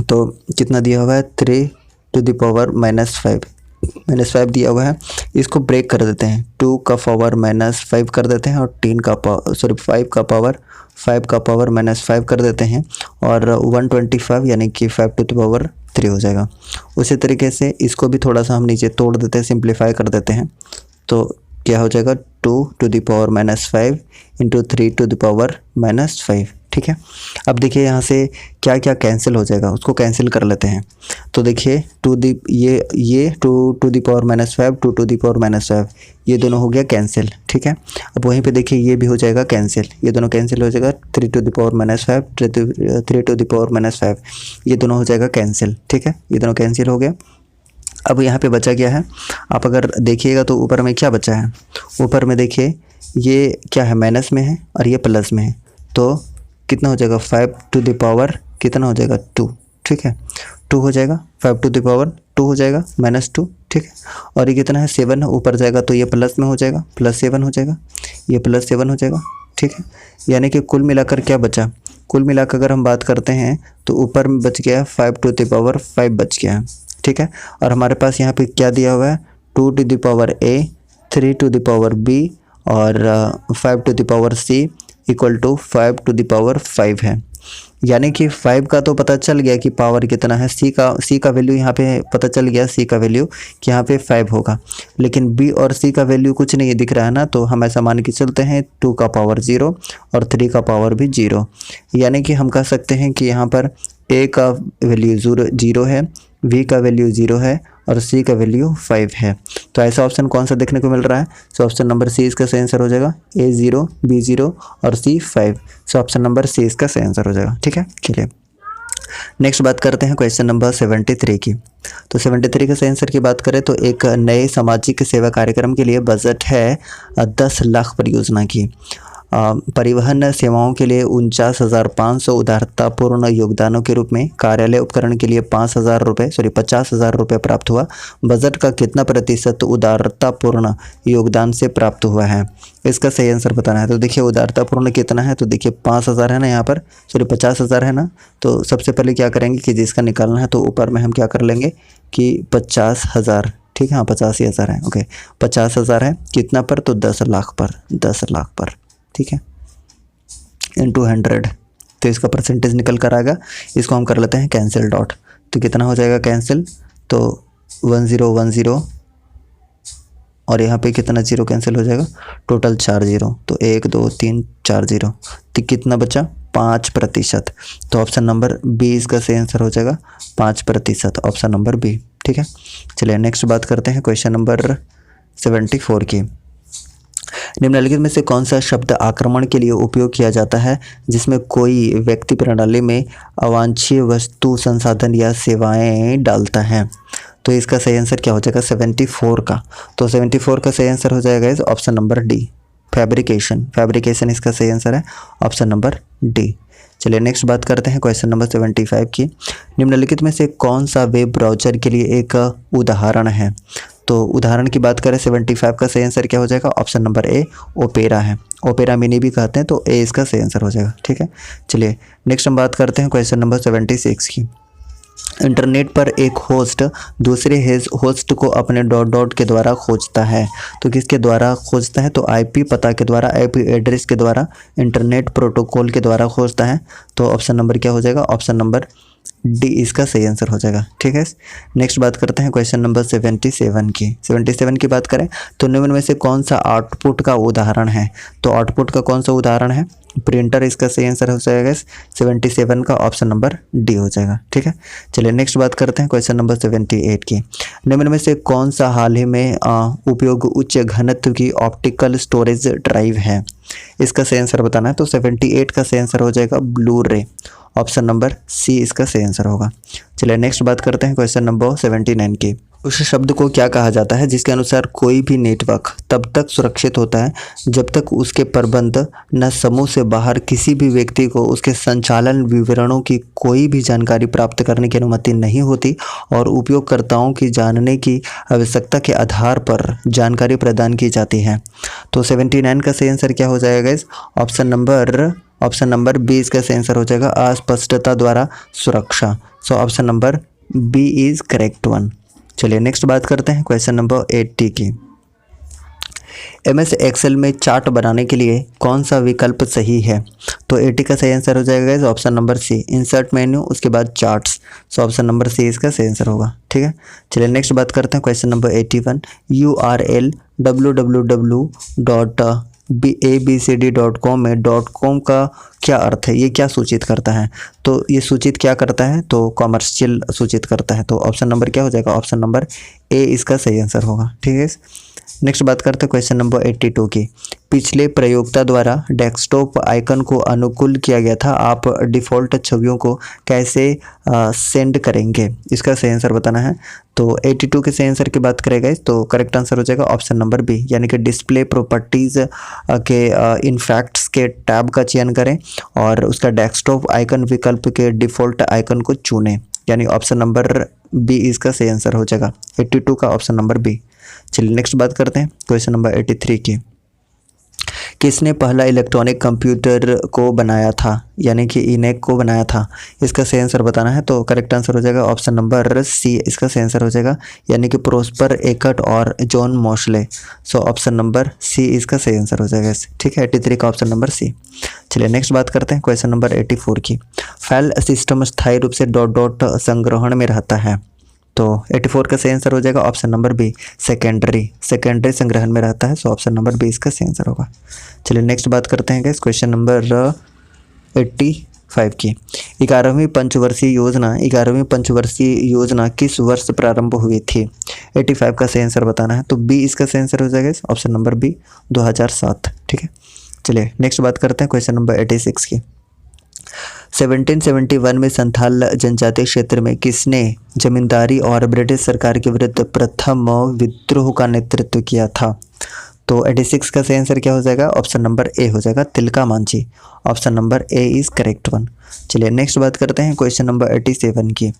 तो कितना दिया हुआ है, 3 टू द पावर -5 दिया हुआ है। इसको ब्रेक कर देते हैं, 2 का पावर -5 कर देते हैं और 5 का पावर -5 कर देते हैं और 125 यानी कि 5 टू द पावर 3 हो जाएगा। उसी तरीके से इसको भी थोड़ा सा हम नीचे तोड़ देते हैं, सिंप्लीफाई कर देते हैं। तो क्या हो जाएगा, 2 to the power -5 into 3 to the power -5, ठीक है। अब देखिए यहाँ से क्या क्या कैंसिल हो जाएगा, उसको कैंसिल कर लेते हैं। तो देखिए ये 2 to the power -5, 2 to the power -5, ये दोनों हो गया कैंसिल, ठीक है। अब वहीं पे देखिए ये भी हो जाएगा कैंसिल, ये दोनों कैंसिल हो जाएगा। 3 to the power -5, 3 to the power -5, ये दोनों हो जाएगा कैंसिल, ठीक है। ये दोनों कैंसिल हो गया। अब यहाँ पे बचा क्या है, आप अगर देखिएगा तो ऊपर में क्या बचा है, ऊपर में देखिए ये क्या है, माइनस में है और ये प्लस में है। तो कितना हो जाएगा, 5 टू द पावर कितना हो जाएगा, 2, ठीक है। 2 हो जाएगा, 5 टू द पावर 2 हो जाएगा, -2, ठीक है। और ये कितना है, 7 है, ऊपर जाएगा तो ये प्लस में हो जाएगा, +7 हो जाएगा, ये +7 हो जाएगा, ठीक है। यानी कि कुल मिलाकर क्या बचा, कुल मिलाकर अगर हम बात करते हैं तो ऊपर में बच गया 5 टू द पावर 5 बच गया है, ठीक है। और हमारे पास यहाँ पे क्या दिया हुआ है, 2 to the power a, 3 to the power b और 5 to the power c equal to 5 to the power 5 है। यानी कि 5 का तो पता चल गया कि पावर कितना है, c का वैल्यू यहाँ पे पता चल गया, c का वैल्यू कि यहाँ पे 5 होगा। लेकिन b और c का वैल्यू कुछ नहीं दिख रहा है ना, तो हम ऐसा मान के चलते हैं 2 का पावर 0 और 3 का पावर भी 0। यानी कि हम कह सकते हैं कि यहाँ पर a का वैल्यू 0 है, v का वैल्यू 0 है और c का वैल्यू 5 है। तो ऐसा ऑप्शन कौन सा देखने को मिल रहा है, सो ऑप्शन नंबर सी इसका सही आंसर हो जाएगा, a 0, b 0 और c 5। So option number C इसका सही आंसर हो जाएगा, ठीक है। चलिए नेक्स्ट बात करते हैं क्वेश्चन नंबर 73 की। तो 73 के सही आंसर की बात करें तो एक नए सामाजिक सेवा कार्यक्रम के लिए बजट है 10 लाख परियोजना की। परिवहन सेवाओं के लिए 49,500 उदारतापूर्ण योगदानों के रूप में कार्यालय उपकरण के लिए 50,000 रुपये प्राप्त हुआ। बजट का कितना प्रतिशत उदारतापूर्ण योगदान से प्राप्त हुआ है, इसका सही आंसर बताना है। तो देखिए उदारतापूर्ण कितना है, तो देखिए 5,000 है ना, यहाँ पर 50,000 है ना। तो सबसे पहले क्या करेंगे कि जिसका निकालना है तो ऊपर में हम क्या कर लेंगे कि 50,000, ठीक है। हाँ 85,000 है, ओके 50,000 है कितना पर, तो 10 लाख पर, ठीक है, इंटू 100, तो इसका परसेंटेज निकल कर आएगा। इसको हम कर लेते हैं कैंसिल डॉट, तो कितना हो जाएगा कैंसिल, तो 1010 और यहाँ पे कितना 0 कैंसिल हो जाएगा, टोटल 4 0, तो 1 2 3 4 0, तो कितना बचा 5%। तो ऑप्शन नंबर बी इसका सही आंसर हो जाएगा, 5%, ऑप्शन नंबर बी, ठीक है। चलिए नेक्स्ट बात करते हैं क्वेश्चन नंबर 74 की। निम्नलिखित में से कौन सा शब्द आक्रमण के लिए उपयोग किया जाता है जिसमें कोई व्यक्ति प्रणाली में अवांछनीय वस्तु, संसाधन या सेवाएं डालता है। तो इसका सही आंसर क्या हो जाएगा 74 का, तो 74 का सही आंसर हो जाएगा इस ऑप्शन नंबर डी, फैब्रिकेशन इसका सही आंसर है, ऑप्शन नंबर डी। चलिए नेक्स्ट बात करते हैं क्वेश्चन नंबर 75 की। निम्नलिखित में से कौन सा वेब ब्राउज़र के लिए एक उदाहरण है। तो उदाहरण की बात करें 75 का सही आंसर क्या हो जाएगा, ऑप्शन नंबर ए ओपेरा है, ओपेरा मिनी भी कहते हैं, तो ए इसका सही आंसर हो जाएगा, ठीक है। चलिए नेक्स्ट हम बात करते हैं क्वेश्चन नंबर 76 की। इंटरनेट पर एक होस्ट दूसरे होस्ट को अपने डॉट के द्वारा खोजता है, तो किसके द्वारा खोजता है, तो आईपी पता के द्वारा, आईपी एड्रेस के द्वारा, इंटरनेट प्रोटोकॉल के द्वारा खोजता है। तो ऑप्शन नंबर क्या हो जाएगा, ऑप्शन नंबर डी इसका सही आंसर हो जाएगा, ठीक है। नेक्स्ट बात करते हैं क्वेश्चन नंबर 77 की। 77 की बात करें तो निम्न में से कौन सा आउटपुट का उदाहरण है। तो आउटपुट का कौन सा उदाहरण है, प्रिंटर इसका सही आंसर हो जाएगा 77 का ऑप्शन नंबर डी हो जाएगा। ठीक है, चलिए नेक्स्ट बात करते हैं क्वेश्चन नंबर 78 की। निम्न में से कौन सा हाल ही में उपयोग उच्च घनत्व की ऑप्टिकल स्टोरेज ड्राइव है? इसका सही आंसर बताना है। तो 78 का सही आंसर हो जाएगा ब्लू रे, ऑप्शन नंबर सी इसका सही आंसर होगा। चलिए नेक्स्ट बात करते हैं क्वेश्चन नंबर 79 की। उस शब्द को क्या कहा जाता है जिसके अनुसार कोई भी नेटवर्क तब तक सुरक्षित होता है जब तक उसके प्रबंध न समूह से बाहर किसी भी व्यक्ति को उसके संचालन विवरणों की कोई भी जानकारी प्राप्त करने की अनुमति नहीं होती और उपयोगकर्ताओं की जानने की आवश्यकता के आधार पर जानकारी प्रदान की जाती है। तो 79 का सही आंसर क्या हो जाएगा? इस ऑप्शन नंबर बी इसका सही आंसर हो जाएगा, अस्पष्टता द्वारा सुरक्षा। So option number B is correct one. चलिए नेक्स्ट बात करते हैं क्वेश्चन नंबर 80 की। MS एक्सेल में चार्ट बनाने के लिए कौन सा विकल्प सही है? तो 80 का सही आंसर हो जाएगा option number C, insert menu उसके बाद charts. So option number C इसका सही आंसर होगा। ठीक है, चलिए नेक्स्ट बात करते हैं क्वेश्चन नंबर 81। URL www.abcd.com में .com का क्या अर्थ है? ये क्या सूचित करता है? तो ये सूचित क्या करता है? तो कॉमर्शियल सूचित करता है। तो ऑप्शन नंबर क्या हो जाएगा? ऑप्शन नंबर ए इसका सही आंसर होगा। ठीक है, नेक्स्ट बात करते हैं क्वेश्चन नंबर 82 की। पिछले प्रयोक्ता द्वारा डेस्कटॉप आइकन को अनुकूल किया गया था, आप डिफ़ॉल्ट छवियों को कैसे सेंड करेंगे? इसका सही आंसर बताना है। तो 82 के सही आंसर की बात करेगा तो करेक्ट आंसर हो जाएगा ऑप्शन नंबर बी, यानी कि डिस्प्ले प्रॉपर्टीज़ के इनफैक्ट्स के टैब का चयन करें और उसका डेस्कटॉप आइकन विकल्प के डिफ़ॉल्ट आइकन को चुनें, यानी ऑप्शन नंबर बी इसका सही आंसर हो जाएगा 82 का ऑप्शन नंबर बी। चलिए नेक्स्ट बात करते हैं क्वेश्चन नंबर 83 की। किसने पहला इलेक्ट्रॉनिक कंप्यूटर को बनाया था, यानी कि इनेक को बनाया था? इसका सही आंसर बताना है। तो करेक्ट आंसर हो जाएगा ऑप्शन नंबर सी इसका सही आंसर हो जाएगा, यानी कि प्रोस्पर एकट और John Mauchly. So option number C इसका सही आंसर हो जाएगा। ठीक है, 83 का ऑप्शन नंबर सी। चलिए नेक्स्ट बात करते हैं क्वेश्चन नंबर 84 की। फाइल सिस्टम स्थायी रूप से डॉट संग्रहण में रहता है। तो 84 का सही आंसर हो जाएगा ऑप्शन नंबर बी, सेकेंडरी संग्रहण में रहता है। सो ऑप्शन नंबर बी इसका सही आंसर होगा। चलिए नेक्स्ट बात करते हैं क्वेश्चन नंबर 85 की। 11वीं पंचवर्षीय योजना किस वर्ष प्रारंभ हुई थी? 85 का सही आंसर बताना है। तो बी इसका सही आंसर हो जाएगा ऑप्शन नंबर बी 2007। ठीक है, चलिए नेक्स्ट बात करते हैं क्वेश्चन नंबर 86 की। 1771 में संथाल जनजातीय क्षेत्र में किसने जमींदारी और ब्रिटिश सरकार के विरुद्ध प्रथम विद्रोह का नेतृत्व किया था? तो 86 का सही आंसर क्या हो जाएगा? ऑप्शन नंबर ए हो जाएगा, Tilka Manjhi. Option number A is correct one. चलिए नेक्स्ट बात करते हैं क्वेश्चन नंबर 87 की।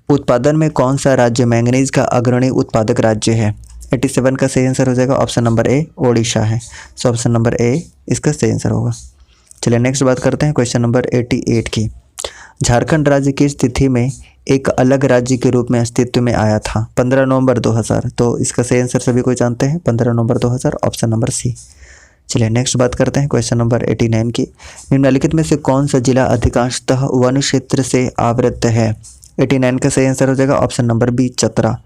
उत्पादन में कौन सा राज्य मैंगनीज का अग्रणी उत्पादक राज्य है? 87 का सही आंसर हो जाएगा ऑप्शन नंबर ए, ओडिशा है। सो ऑप्शन नंबर ए इसका सही आंसर होगा। चलिए नेक्स्ट बात करते हैं क्वेश्चन नंबर 88 की। झारखंड राज्य किस तिथि में एक अलग राज्य के रूप में अस्तित्व में आया था? 15 नवंबर 2000। तो इसका सही आंसर सभी कोई जानते हैं, 15 नवंबर 2000, ऑप्शन नंबर सी। चलिए नेक्स्ट बात करते हैं क्वेश्चन नंबर 89 की। निम्नलिखित में से कौन सा जिला अधिकांशतः वन क्षेत्र से आवृत है? 89 का सही आंसर हो जाएगा ऑप्शन नंबर बी, चतरा।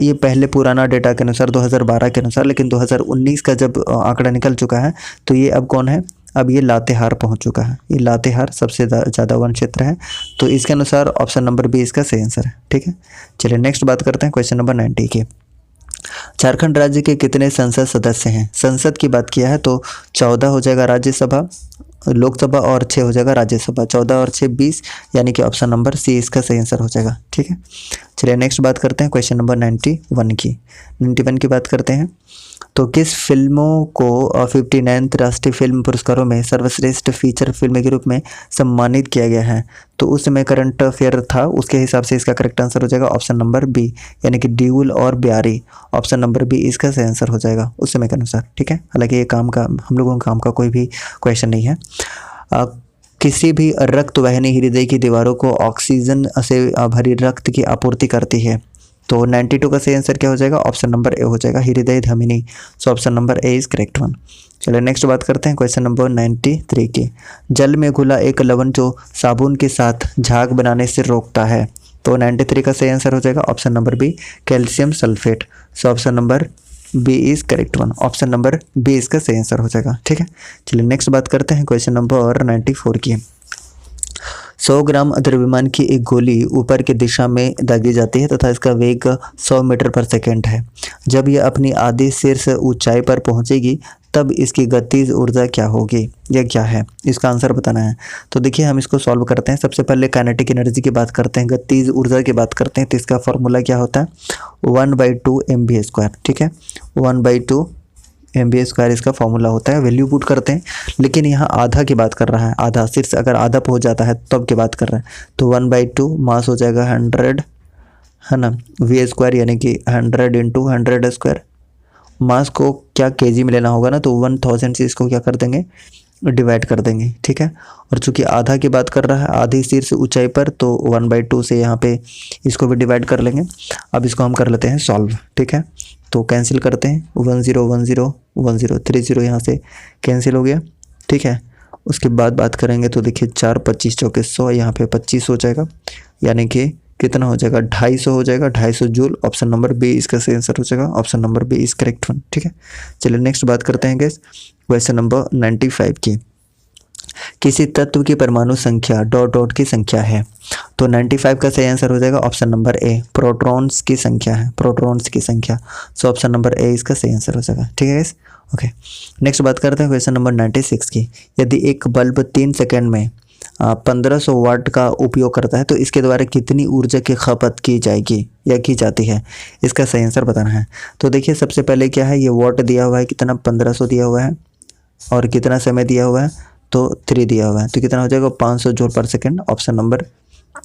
ये पहले पुराना डेटा के अनुसार 2012 के अनुसार, लेकिन 2019 का जब आंकड़ा निकल चुका है तो ये अब कौन है? अब ये लातेहार पहुंच चुका है। ये लातेहार सबसे ज़्यादा वन क्षेत्र है, तो इसके अनुसार ऑप्शन नंबर बी इसका सही आंसर है। ठीक है, चलिए नेक्स्ट बात करते हैं क्वेश्चन नंबर 90 की। झारखंड राज्य के कितने संसद सदस्य हैं? संसद की बात किया है तो 14 हो जाएगा राज्यसभा, लोकसभा और 6 हो जाएगा राज्यसभा। 14 और 6 20, यानी कि ऑप्शन नंबर सी इसका सही आंसर हो जाएगा। ठीक है, चलिए नेक्स्ट बात करते हैं क्वेश्चन नंबर 91 की। 91 की बात करते हैं तो किस फिल्मों को 59th राष्ट्रीय फिल्म पुरस्कारों में सर्वश्रेष्ठ फीचर फिल्म के रूप में सम्मानित किया गया है? तो उस समय करंट अफेयर था, उसके हिसाब से इसका करेक्ट आंसर हो जाएगा ऑप्शन नंबर बी, यानी कि ड्यूल और ब्यारी। ऑप्शन नंबर बी इसका सही आंसर हो जाएगा उस समय के अनुसार। ठीक है, हालांकि ये काम का हम लोगों के काम का कोई भी क्वेश्चन नहीं है। किसी भी रक्त वाहिनी हृदय की दीवारों को ऑक्सीजन से भरी रक्त की आपूर्ति करती है। तो 92 का सही आंसर क्या हो जाएगा? ऑप्शन नंबर ए हो जाएगा, हृदय धमनी। सो option number A is correct one. चलिए नेक्स्ट बात करते हैं क्वेश्चन नंबर 93 की। जल में घुला एक लवण जो साबुन के साथ झाग बनाने से रोकता है। तो 93 का सही आंसर हो जाएगा option number B, calcium sulphate. So option number B is correct one. Option number B इसका सही आंसर हो जाएगा। ठीक है, चलिए नेक्स्ट बात करते हैं क्वेश्चन नंबर 94 की। 100 ग्राम द्रव्यमान की एक गोली ऊपर की दिशा में दागी जाती है तथा इसका वेग 100 मीटर पर सेकंड है। जब यह अपनी आधी शीर्ष ऊंचाई पर पहुंचेगी तब इसकी गतिज ऊर्जा क्या होगी? यह क्या है, इसका आंसर बताना है। तो देखिए हम इसको सॉल्व करते हैं। सबसे पहले काइनेटिक एनर्जी की बात करते हैं, गतिज ऊर्जा की बात करते हैं। तो इसका फॉर्मूला क्या होता है? 1/2 mv²। ठीक है, 1/2 mv² इसका फॉर्मूला होता है। वैल्यू पुट करते हैं, लेकिन यहाँ आधा की बात कर रहा है, आधा शीर्ष अगर आधा पहुँच जाता है तब की बात कर रहा है। तो 1/2 मास हो जाएगा 100, है ना, v² यानी कि 100 × 100²। मास को क्या केजी में लेना होगा ना, तो 1000 से इसको क्या कर देंगे, डिवाइड कर देंगे। ठीक है, और चूंकि आधा की बात कर रहा है, आधी शीर्ष ऊंचाई पर, तो 1/2 से यहाँ पे इसको भी डिवाइड कर लेंगे। अब इसको हम कर लेते हैं सॉल्व। ठीक है, तो कैंसिल करते हैं, 10 10 10 30 यहाँ से कैंसिल हो गया। ठीक है, उसके बाद बात करेंगे तो देखिए 4 25 चौके 100, यहाँ पे 25 हो जाएगा, यानी कि कितना हो जाएगा, 250 हो जाएगा, 250 जूल। ऑप्शन नंबर बी इसका सही आंसर हो जाएगा। Option number B is correct one. ठीक है, चलिए नेक्स्ट बात करते हैं गैस क्वेश्चन नंबर 95 की। किसी तत्व की परमाणु संख्या डॉट डॉट की संख्या है। तो 95 का सही आंसर हो जाएगा ऑप्शन नंबर ए, प्रोटॉन्स की संख्या है, प्रोटॉन्स की संख्या। सो ऑप्शन नंबर ए इसका सही आंसर हो जाएगा। ठीक है गैस, ओके। नेक्स्ट बात करते हैं क्वेश्चन नंबर 96 की। यदि एक बल्ब 3 सेकेंड में 1500 वाट का उपयोग करता है तो इसके द्वारा कितनी ऊर्जा की खपत की जाएगी या की जाती है? इसका सही आंसर बताना है। तो देखिए सबसे पहले क्या है, ये वाट दिया हुआ है, कितना 1500 दिया हुआ है, और कितना समय दिया हुआ है, तो 3 दिया हुआ है, तो कितना हो जाएगा 500 जूल पर सेकेंड। ऑप्शन नंबर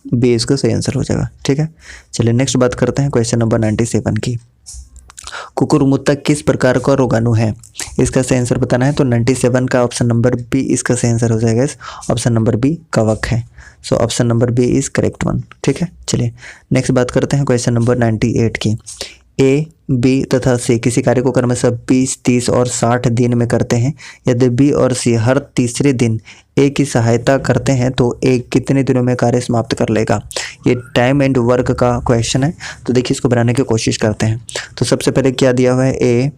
बी इसका सही आंसर हो जाएगा। ठीक है, चलिए नेक्स्ट बात करते हैं क्वेश्चन नंबर 97 की। कुकुरमुत्ता किस प्रकार का रोगाणु है? इसका सही आंसर बताना है। तो 97 का ऑप्शन नंबर बी इसका सही आंसर हो जाएगा। ऑप्शन नंबर बी कवक है। So option number B is correct one. ठीक है, चलिए नेक्स्ट बात करते हैं क्वेश्चन नंबर 98 की। ए, बी तथा सी किसी कार्य को क्रमशः 20, 30 और 60 दिन में करते हैं। यदि बी और सी हर तीसरे दिन ए की सहायता करते हैं तो ए कितने दिनों में कार्य समाप्त कर लेगा? ये टाइम एंड वर्क का क्वेश्चन है। तो देखिए इसको बनाने की कोशिश करते हैं। तो सबसे पहले क्या दिया हुआ है, ए,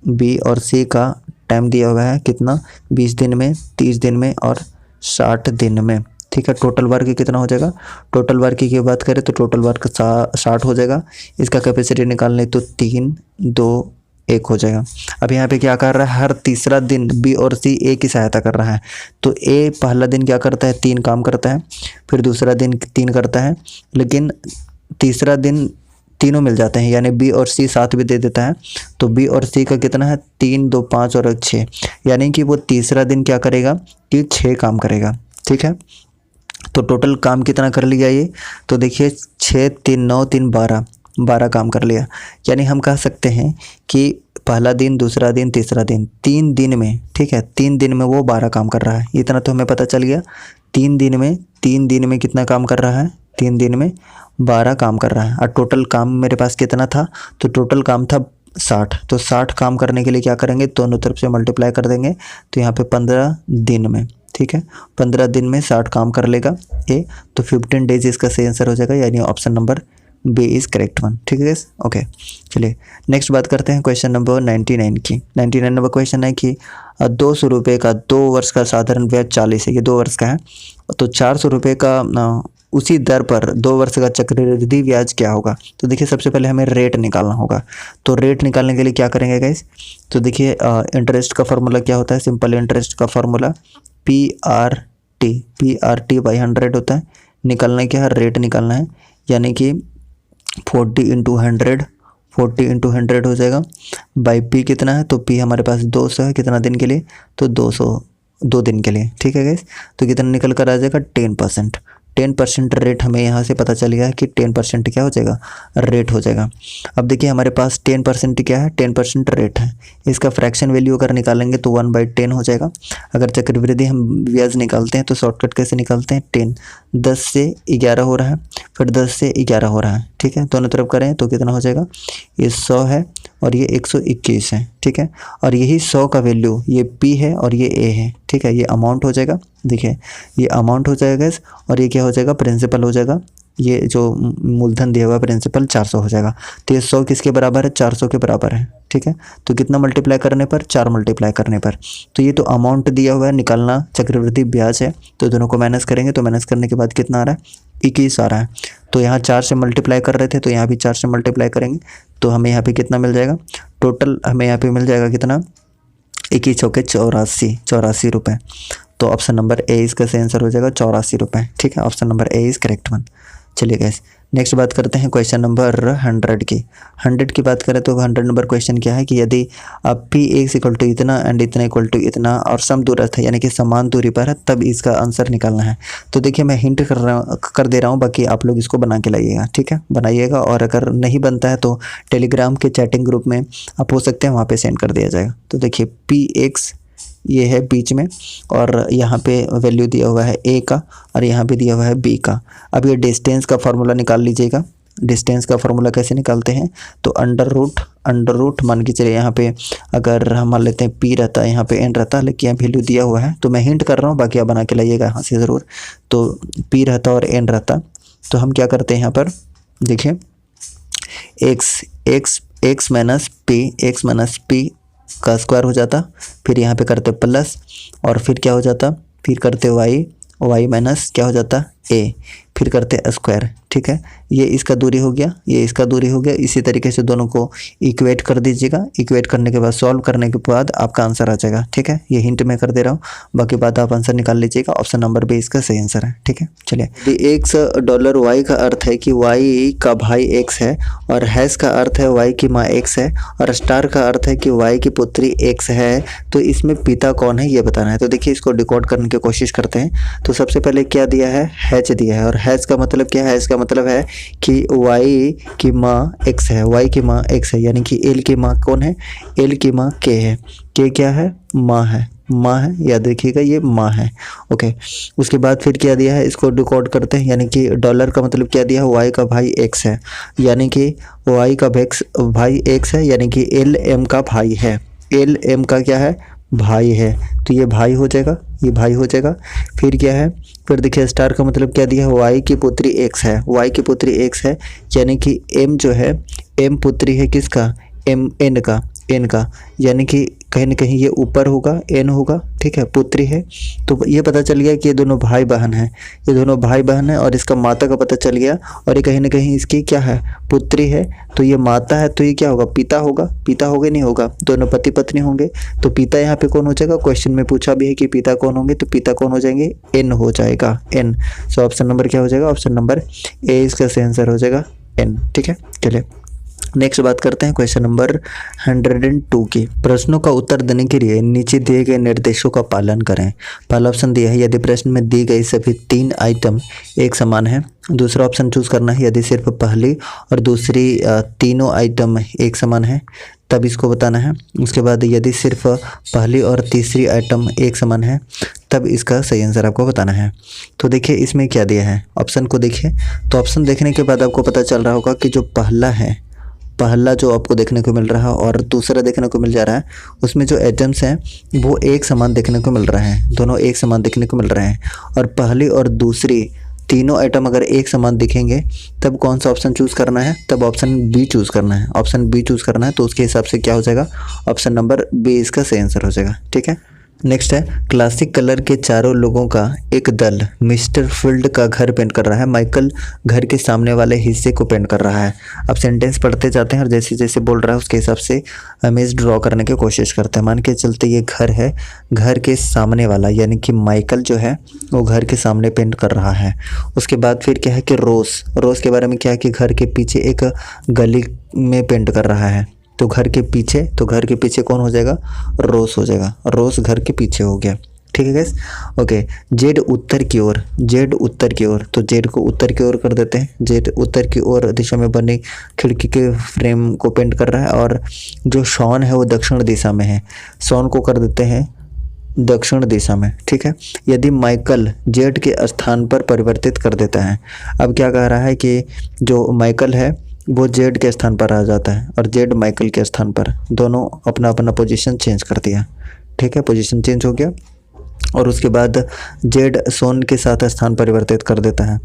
बी और सी का टाइम दिया हुआ है कितना, 20 दिन में, 30 दिन में और 60 दिन में। ठीक है, टोटल वर्क कितना हो जाएगा? टोटल वर्क की बात करें तो टोटल वर्क 60 हो जाएगा। इसका कैपेसिटी निकालने तो 3, 2, 1 हो जाएगा। अब यहाँ पे क्या कर रहा है, हर तीसरा दिन बी और सी ए की सहायता कर रहा है। तो ए पहला दिन क्या करता है, 3 काम करता है, फिर दूसरा दिन 3 करता है, लेकिन तीसरा दिन तीनों मिल जाते हैं, यानी बी और सी साथ भी दे देता है। तो बी और सी का कितना है, 3, 2, 5 और 6, यानी कि वो तीसरा दिन क्या करेगा कि 6 काम करेगा। ठीक है, तो टोटल काम कितना कर लिया ये, तो देखिए 6, 3, 9, 3, 12 काम कर लिया। यानी हम कह सकते हैं कि पहला दिन, दूसरा दिन, तीसरा दिन, 3 दिन में, ठीक है, 3 दिन में वो 12 काम कर रहा है। इतना तो हमें पता चल गया। 3 दिन में कितना काम कर रहा है, 3 दिन में 12 काम कर रहा है। और टोटल काम मेरे पास कितना था, तो टोटल काम था 60। तो 60 काम करने के लिए क्या करेंगे, दोनों तरफ से मल्टीप्लाई कर देंगे, तो यहाँ पे 15 दिन में, ठीक है, 15 दिन में 60 काम कर लेगा ए। तो 15 डेज इसका सही आंसर हो जाएगा, यानी option number B is correct one. ठीक है, ओके। चलिए नेक्स्ट बात करते हैं क्वेश्चन नंबर 99 की। 99 नंबर क्वेश्चन है कि 200 रुपये का 2 वर्ष का साधारण ब्याज 40 है, ये 2 वर्ष का है। तो 400 रुपये का उसी दर पर 2 वर्ष का चक्रवृद्धि ब्याज क्या होगा? तो देखिए सबसे पहले हमें रेट निकालना होगा। तो रेट निकालने के लिए क्या करेंगे गाइस, तो देखिए इंटरेस्ट का फॉर्मूला क्या होता है, सिंपल इंटरेस्ट का फॉर्मूला PRT/100 होता है। निकालना क्या है, रेट निकालना है, यानी कि 40 × 100 हो जाएगा। बाई पी कितना है, तो पी हमारे पास 200 है, कितना दिन के लिए, तो 2 दिन के लिए। ठीक है गाइस, तो कितना निकल कर आ जाएगा, 10% रेट हमें यहाँ से पता चल गया है कि 10% क्या हो जाएगा, रेट हो जाएगा। अब देखिए हमारे पास 10% क्या है, 10% रेट है। इसका फ्रैक्शन वैल्यू अगर निकालेंगे तो 1/10 हो जाएगा। अगर चक्रवृद्धि हम ब्याज निकालते हैं तो शॉर्टकट कैसे निकालते हैं, 10 10 से 11 हो रहा है, फिर 10 से 11 हो रहा है। ठीक है, दोनों तरफ करें तो कितना हो जाएगा, ये 100 है और ये 121 है। ठीक है, और यही 100 का वैल्यू ये P है और ये A है। ठीक है, ये अमाउंट हो जाएगा, देखिए ये अमाउंट हो जाएगा और ये क्या हो जाएगा, प्रिंसिपल हो जाएगा। ये जो मूलधन दिया हुआ प्रिंसिपल 400 हो जाएगा। तो ये 100 किसके बराबर है, 400 के बराबर है। ठीक है। तो कितना मल्टीप्लाई करने पर, 4 मल्टीप्लाई करने पर। तो ये तो अमाउंट दिया हुआ है, निकालना चक्रवृद्धि ब्याज है, तो दोनों को माइनस करेंगे, तो माइनस करने के बाद कितना आ रहा है, 21 आ रहा है। तो यहाँ 4 से मल्टीप्लाई कर रहे थे, तो यहाँ भी 4 से मल्टीप्लाई करेंगे, तो हमें यहाँ पे कितना मिल जाएगा, टोटल हमें यहाँ पे मिल जाएगा कितना, 21 चौके 84 रुपये। तो ऑप्शन नंबर ए इसका सही आंसर हो जाएगा 84 रुपये, ठीक है। Option number A is correct one. चलिए गैस, नेक्स्ट बात करते हैं क्वेश्चन नंबर 100 की। 100 की बात करें तो 100 नंबर क्वेश्चन क्या है कि यदि अब पी एक्स इक्वल टू इतना एंड इतना इक्वल टू इतना और समदूरस्थ है, यानी कि समान दूरी पर है, तब इसका आंसर निकालना है। तो देखिए मैं हिंट कर दे रहा हूँ, बाकी आप लोग इसको बना के लाइएगा, ठीक है, बनाइएगा। और अगर नहीं बनता है तो टेलीग्राम के चैटिंग ग्रुप में आप हो सकते हैं, वहाँ पर सेंड कर दिया जाएगा। तो देखिए पी एक्स ये है बीच में, और यहाँ पे वैल्यू दिया हुआ है ए का, और यहाँ पे दिया हुआ है बी का। अब ये डिस्टेंस का फार्मूला निकाल लीजिएगा। डिस्टेंस का फार्मूला कैसे निकालते हैं, तो अंडर रूट मान के चलिए, यहाँ पे अगर हम मान लेते हैं पी रहता है, यहाँ पे एन रहता है, लेकिन यहाँ वैल्यू दिया हुआ है, तो मैं हिंट कर रहा हूँ, बाकी आप बना के लाइएगा यहाँ से ज़रूर। तो पी रहता और एन रहता, तो हम क्या करते हैं यहाँ पर, देखिए एक्स माइनस पी का स्क्वायर हो जाता, फिर यहाँ पे करते प्लस, और फिर क्या हो जाता, फिर करते वाई माइनस क्या हो जाता ए, फिर करते स्क्वायर, ठीक है। ये इसका दूरी हो गया, ये इसका दूरी हो गया। इसी तरीके से दोनों को इक्वेट कर दीजिएगा। इक्वेट करने के बाद सॉल्व करने के बाद आपका आंसर आ जाएगा, ठीक है। ये हिंट मैं कर दे रहा हूँ, बाकी बात आप आंसर निकाल लीजिएगा। ऑप्शन नंबर बी इसका सही आंसर है, ठीक है। चलिए, $1 वाई का अर्थ है कि वाई का भाई एक्स है, और हैश का अर्थ है वाई की माँ एक्स है, और स्टार का अर्थ है कि वाई की पुत्री एक्स है। तो इसमें पिता कौन है ये बताना है। तो देखिए इसको डिकोड करने की कोशिश करते हैं। तो सबसे पहले क्या दिया है, हैच दिया है, और हैच का मतलब क्या है, इसका मतलब है कि वाई की माँ एक्स है, वाई की माँ एक्स है, यानी कि एल की माँ कौन है, एल की माँ के है, के क्या है, माँ है, याद रखिएगा ये माँ है, ओके। उसके बाद फिर क्या दिया है, इसको डिकोड करते हैं, यानी कि डॉलर का मतलब क्या दिया है, वाई का भाई एक्स है, यानी कि वाई का भाई एक्स है, यानी कि एल एम का भाई है, एल एम का क्या है, भाई है, तो ये भाई हो जाएगा, ये भाई हो जाएगा। फिर क्या है, फिर देखिए स्टार का मतलब क्या दिया है, वाई की पुत्री एक्स है, वाई की पुत्री एक्स है, यानी कि एम जो है, एम पुत्री है किसका, एम एन का, यानी कि कहीं ना कहीं ये ऊपर होगा, एन होगा, ठीक है, पुत्री है। तो ये पता चल गया कि ये दोनों भाई बहन हैं, ये दोनों भाई बहन हैं, और इसका माता का पता चल गया, और ये कहीं ना कहीं इसकी क्या है, पुत्री है। तो ये माता है, तो ये क्या होगा, पिता होगा, पिता होगा नहीं होगा, दोनों पति पत्नी होंगे। तो पिता यहाँ पे कौन हो जाएगा, क्वेश्चन में पूछा भी है कि पिता कौन होंगे, तो पिता कौन हो जाएंगे, एन हो जाएगा, एन। सो ऑप्शन नंबर क्या हो जाएगा, ऑप्शन नंबर ए इसका सही आंसर हो जाएगा एन, ठीक है। चलिए नेक्स्ट बात करते हैं क्वेश्चन नंबर 102 की। प्रश्नों का उत्तर देने के लिए नीचे दिए गए निर्देशों का पालन करें। पहला ऑप्शन दिया है, यदि प्रश्न में दी गई सभी 3 आइटम एक समान है। दूसरा ऑप्शन चूज करना है, यदि सिर्फ पहली और दूसरी तीनों आइटम एक समान है, तब इसको बताना है। उसके बाद यदि सिर्फ पहली और तीसरी आइटम एक समान है, तब इसका सही आंसर आपको बताना है। तो देखिए इसमें क्या दिया है, ऑप्शन को देखिए। तो ऑप्शन देखने के बाद आपको पता चल रहा होगा कि जो पहला जो आपको देखने को मिल रहा है और दूसरा देखने को मिल जा रहा है, उसमें जो एटम्स हैं वो एक समान देखने को मिल रहे हैं, दोनों एक समान देखने को मिल रहे हैं। और पहली और दूसरी तीनों आइटम अगर एक समान दिखेंगे, तब कौन सा ऑप्शन चूज़ करना है, तब ऑप्शन बी चूज़ करना है, ऑप्शन बी चूज़ करना है। तो उसके हिसाब से क्या हो जाएगा, ऑप्शन नंबर बी इसका सही आंसर हो जाएगा, ठीक है। नेक्स्ट है, क्लासिक कलर के चारों लोगों का एक दल मिस्टर फील्ड का घर पेंट कर रहा है। माइकल घर के सामने वाले हिस्से को पेंट कर रहा है। अब सेंटेंस पढ़ते जाते हैं और जैसे जैसे बोल रहा है उसके हिसाब से इमेज ड्रॉ करने की कोशिश करते हैं। मान के चलते ये घर है, घर के सामने वाला यानी कि माइकल जो है वो घर के सामने पेंट कर रहा है। उसके बाद फिर क्या है कि रोज़ के बारे में क्या है कि घर के पीछे एक गली में पेंट कर रहा है। तो घर के पीछे कौन हो जाएगा, रोज़ हो जाएगा, रोज़ घर के पीछे हो गया, ठीक है गैस। ओके, जेड उत्तर की ओर, तो जेड को उत्तर की ओर कर देते हैं। जेड उत्तर की ओर दिशा में बनी खिड़की के फ्रेम को पेंट कर रहा है। और जो शॉन है वो दक्षिण दिशा में है, शॉन को कर देते हैं दक्षिण दिशा में, ठीक है। यदि माइकल जेड के स्थान पर परिवर्तित कर देता है, अब क्या कह रहा है कि जो माइकल है वो जेड के स्थान पर आ जाता है और जेड माइकल के स्थान पर, दोनों अपना अपना पोजीशन चेंज कर दिया, ठीक है, पोजीशन चेंज हो गया। और उसके बाद जेड सोन के साथ स्थान परिवर्तित कर देता है।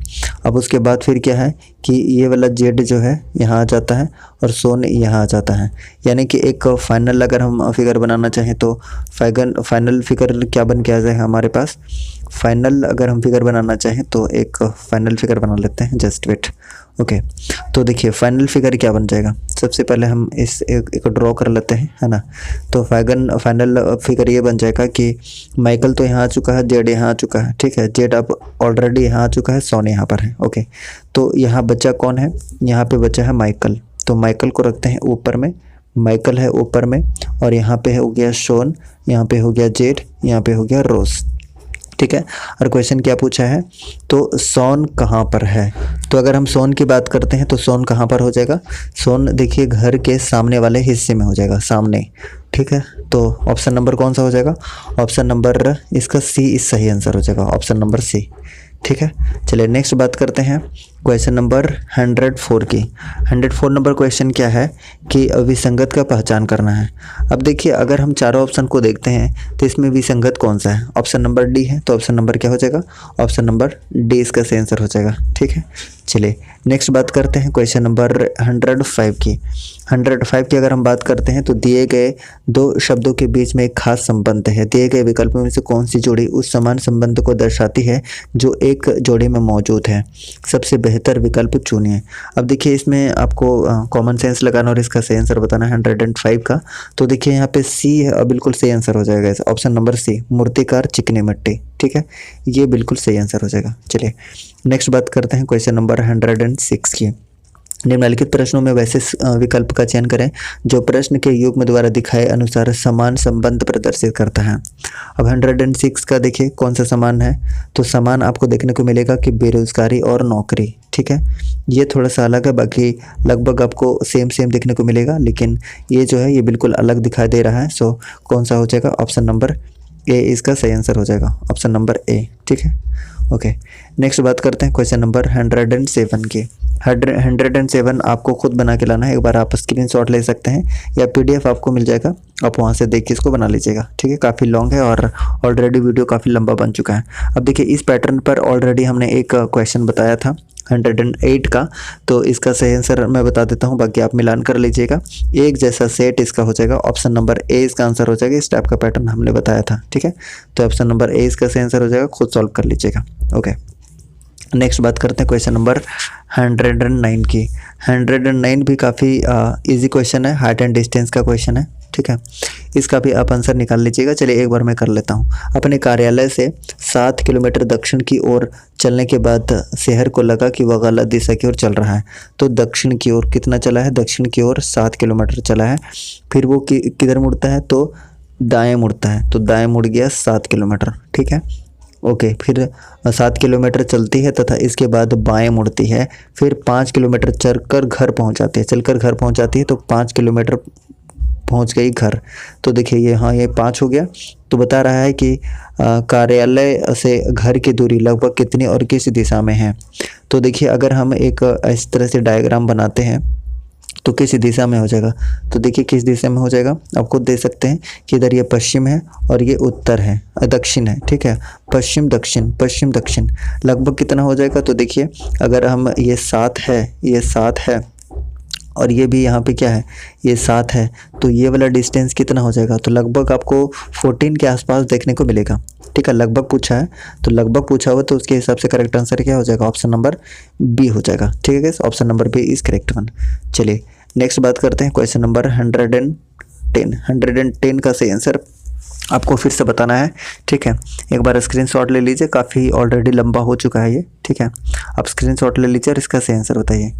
अब उसके बाद फिर क्या है कि ये वाला जेड जो है यहाँ आ जाता है और सोन यहाँ आ जाता है। यानी कि एक फाइनल अगर हम फिगर बनाना चाहें तो फाइनल फिगर क्या बन के आ जाएगा हमारे पास। फाइनल अगर हम फिगर बनाना चाहें तो एक फाइनल फिगर बना लेते हैं, जस्ट वेट। ओके, तो देखिए फाइनल फिगर क्या बन जाएगा। सबसे पहले हम इस एक ड्रॉ कर लेते हैं, है ना। तो फाइनल फिगर ये बन जाएगा कि माइकल तो यहाँ आ चुका है, जेड यहाँ आ चुका है, ठीक है। जेड अब ऑलरेडी यहाँ आ चुका है, सोन यहाँ पर है। ओके, तो यहाँ बचा कौन है, यहाँ पे बचा है माइकल। तो माइकल को रखते हैं ऊपर में, माइकल है ऊपर में, और यहाँ पे हो गया शोन, यहाँ पे हो गया जेड, यहाँ पे हो गया रोज, ठीक है। और क्वेश्चन क्या पूछा है, तो सोन कहाँ पर है। तो अगर हम सोन की बात करते हैं तो सोन कहाँ पर हो जाएगा। सोन देखिए घर के सामने वाले हिस्से में हो जाएगा, सामने, ठीक है। तो ऑप्शन नंबर कौन सा हो जाएगा, ऑप्शन नंबर इसका सी इस सही आंसर हो जाएगा, ऑप्शन नंबर सी, ठीक है। चलिए नेक्स्ट बात करते हैं क्वेश्चन नंबर 104 की। 104 नंबर क्वेश्चन क्या है कि विसंगत का पहचान करना है। अब देखिए अगर हम चारों ऑप्शन को देखते हैं तो इसमें विसंगत कौन सा है, ऑप्शन नंबर डी है। तो ऑप्शन नंबर क्या हो जाएगा, ऑप्शन नंबर डी इसका सही आंसर हो जाएगा, ठीक है। चलिए नेक्स्ट बात करते हैं क्वेश्चन नंबर 105 की। 105 की अगर हम बात करते हैं तो दिए गए दो शब्दों के बीच में एक खास संबंध है। दिए गए विकल्पों में से कौन सी जोड़ी उस समान संबंध को दर्शाती है जो एक जोड़ी में मौजूद है। सबसे बेहतर विकल्प चुनिए। अब देखिए इसमें आपको कॉमन सेंस लगाना और इसका सही आंसर बताना है 105 का। तो देखिए यहाँ पे सी है और बिल्कुल सही आंसर हो जाएगा, ऑप्शन नंबर सी, मूर्तिकार चिकनी मिट्टी, ठीक है। ये बिल्कुल सही आंसर हो जाएगा। चलिए नेक्स्ट बात करते हैं क्वेश्चन नंबर 106 की। निम्नलिखित प्रश्नों में वैसे विकल्प का चयन करें जो प्रश्न के युग्म द्वारा दिखाए अनुसार समान संबंध प्रदर्शित करता है। अब 106 का देखिए कौन सा समान है, तो समान आपको देखने को मिलेगा कि बेरोजगारी और नौकरी, ठीक है। ये थोड़ा सा अलग है, बाकी लगभग आपको सेम देखने को मिलेगा, लेकिन ये जो है ये बिल्कुल अलग दिखाई दे रहा है। सो कौन सा हो जाएगा, ऑप्शन नंबर ए इसका सही आंसर हो जाएगा, ऑप्शन नंबर ए, ठीक है। ओके नेक्स्ट बात करते हैं क्वेश्चन नंबर 107 की। 107 आपको खुद बना के लाना है। एक बार आप स्क्रीनशॉट ले सकते हैं या पीडीएफ आपको मिल जाएगा, आप वहां से देख के इसको बना लीजिएगा, ठीक है। काफ़ी लॉन्ग है और ऑलरेडी वीडियो काफ़ी लंबा बन चुका है। अब देखिए इस पैटर्न पर ऑलरेडी हमने एक क्वेश्चन बताया था 108 का, तो इसका सही आंसर मैं बता देता हूँ, बाकी आप मिलान कर लीजिएगा। एक जैसा सेट इसका हो जाएगा, ऑप्शन नंबर ए इसका आंसर हो जाएगा। इस टाइप का पैटर्न हमने बताया था, ठीक है। तो ऑप्शन नंबर ए इसका सही आंसर हो जाएगा, खुद सॉल्व कर लीजिएगा। ओके नेक्स्ट बात करते हैं क्वेश्चन नंबर 109 की। 109 भी काफ़ी इजी क्वेश्चन है, हाइट एंड डिस्टेंस का क्वेश्चन है, ठीक है। इसका भी आप आंसर निकाल लीजिएगा। चलिए एक बार मैं कर लेता हूँ। अपने कार्यालय से 7 किलोमीटर दक्षिण की ओर चलने के बाद शहर को लगा कि वह गलत दिशा की ओर चल रहा है। तो दक्षिण की ओर कितना चला है, दक्षिण की ओर 7 किलोमीटर चला है। फिर वो किधर मुड़ता है, तो दाएँ मुड़ता है, तो दाएँ मुड़ गया 7 किलोमीटर, ठीक है। ओके फिर 7 किलोमीटर चलती है तथा इसके बाद बाएं मुड़ती है। फिर 5 किलोमीटर चलकर घर पहुंच जाती है, तो 5 किलोमीटर पहुंच गई घर। तो देखिए ये हाँ ये 5 हो गया। तो बता रहा है कि कार्यालय से घर की दूरी लगभग कितनी और किस दिशा में है। तो देखिए अगर हम एक इस तरह से डायग्राम बनाते हैं तो किस दिशा में हो जाएगा, तो देखिए किस दिशा में हो जाएगा, आप खुद देख सकते हैं कि इधर ये पश्चिम है और ये उत्तर है, दक्षिण है, ठीक है। पश्चिम दक्षिण लगभग कितना हो जाएगा, तो देखिए अगर हम ये 7 है और ये भी यहाँ पे क्या है, ये 7 है, तो ये वाला डिस्टेंस कितना हो जाएगा, तो लगभग आपको 14 के आसपास देखने को मिलेगा, ठीक है। लगभग पूछा है तो लगभग पूछा हुआ, तो उसके हिसाब से करेक्ट आंसर क्या हो जाएगा, ऑप्शन नंबर बी हो जाएगा, ठीक है guys. Option number B is correct one. चलिए नेक्स्ट बात करते हैं क्वेश्चन नंबर 110 का सही आंसर आपको फिर से बताना है, ठीक है। एक बार स्क्रीनशॉट ले लीजिए, काफ़ी ऑलरेडी लंबा हो चुका है ये, ठीक है। आप स्क्रीनशॉट ले लीजिए और इसका सही आंसर बताइए,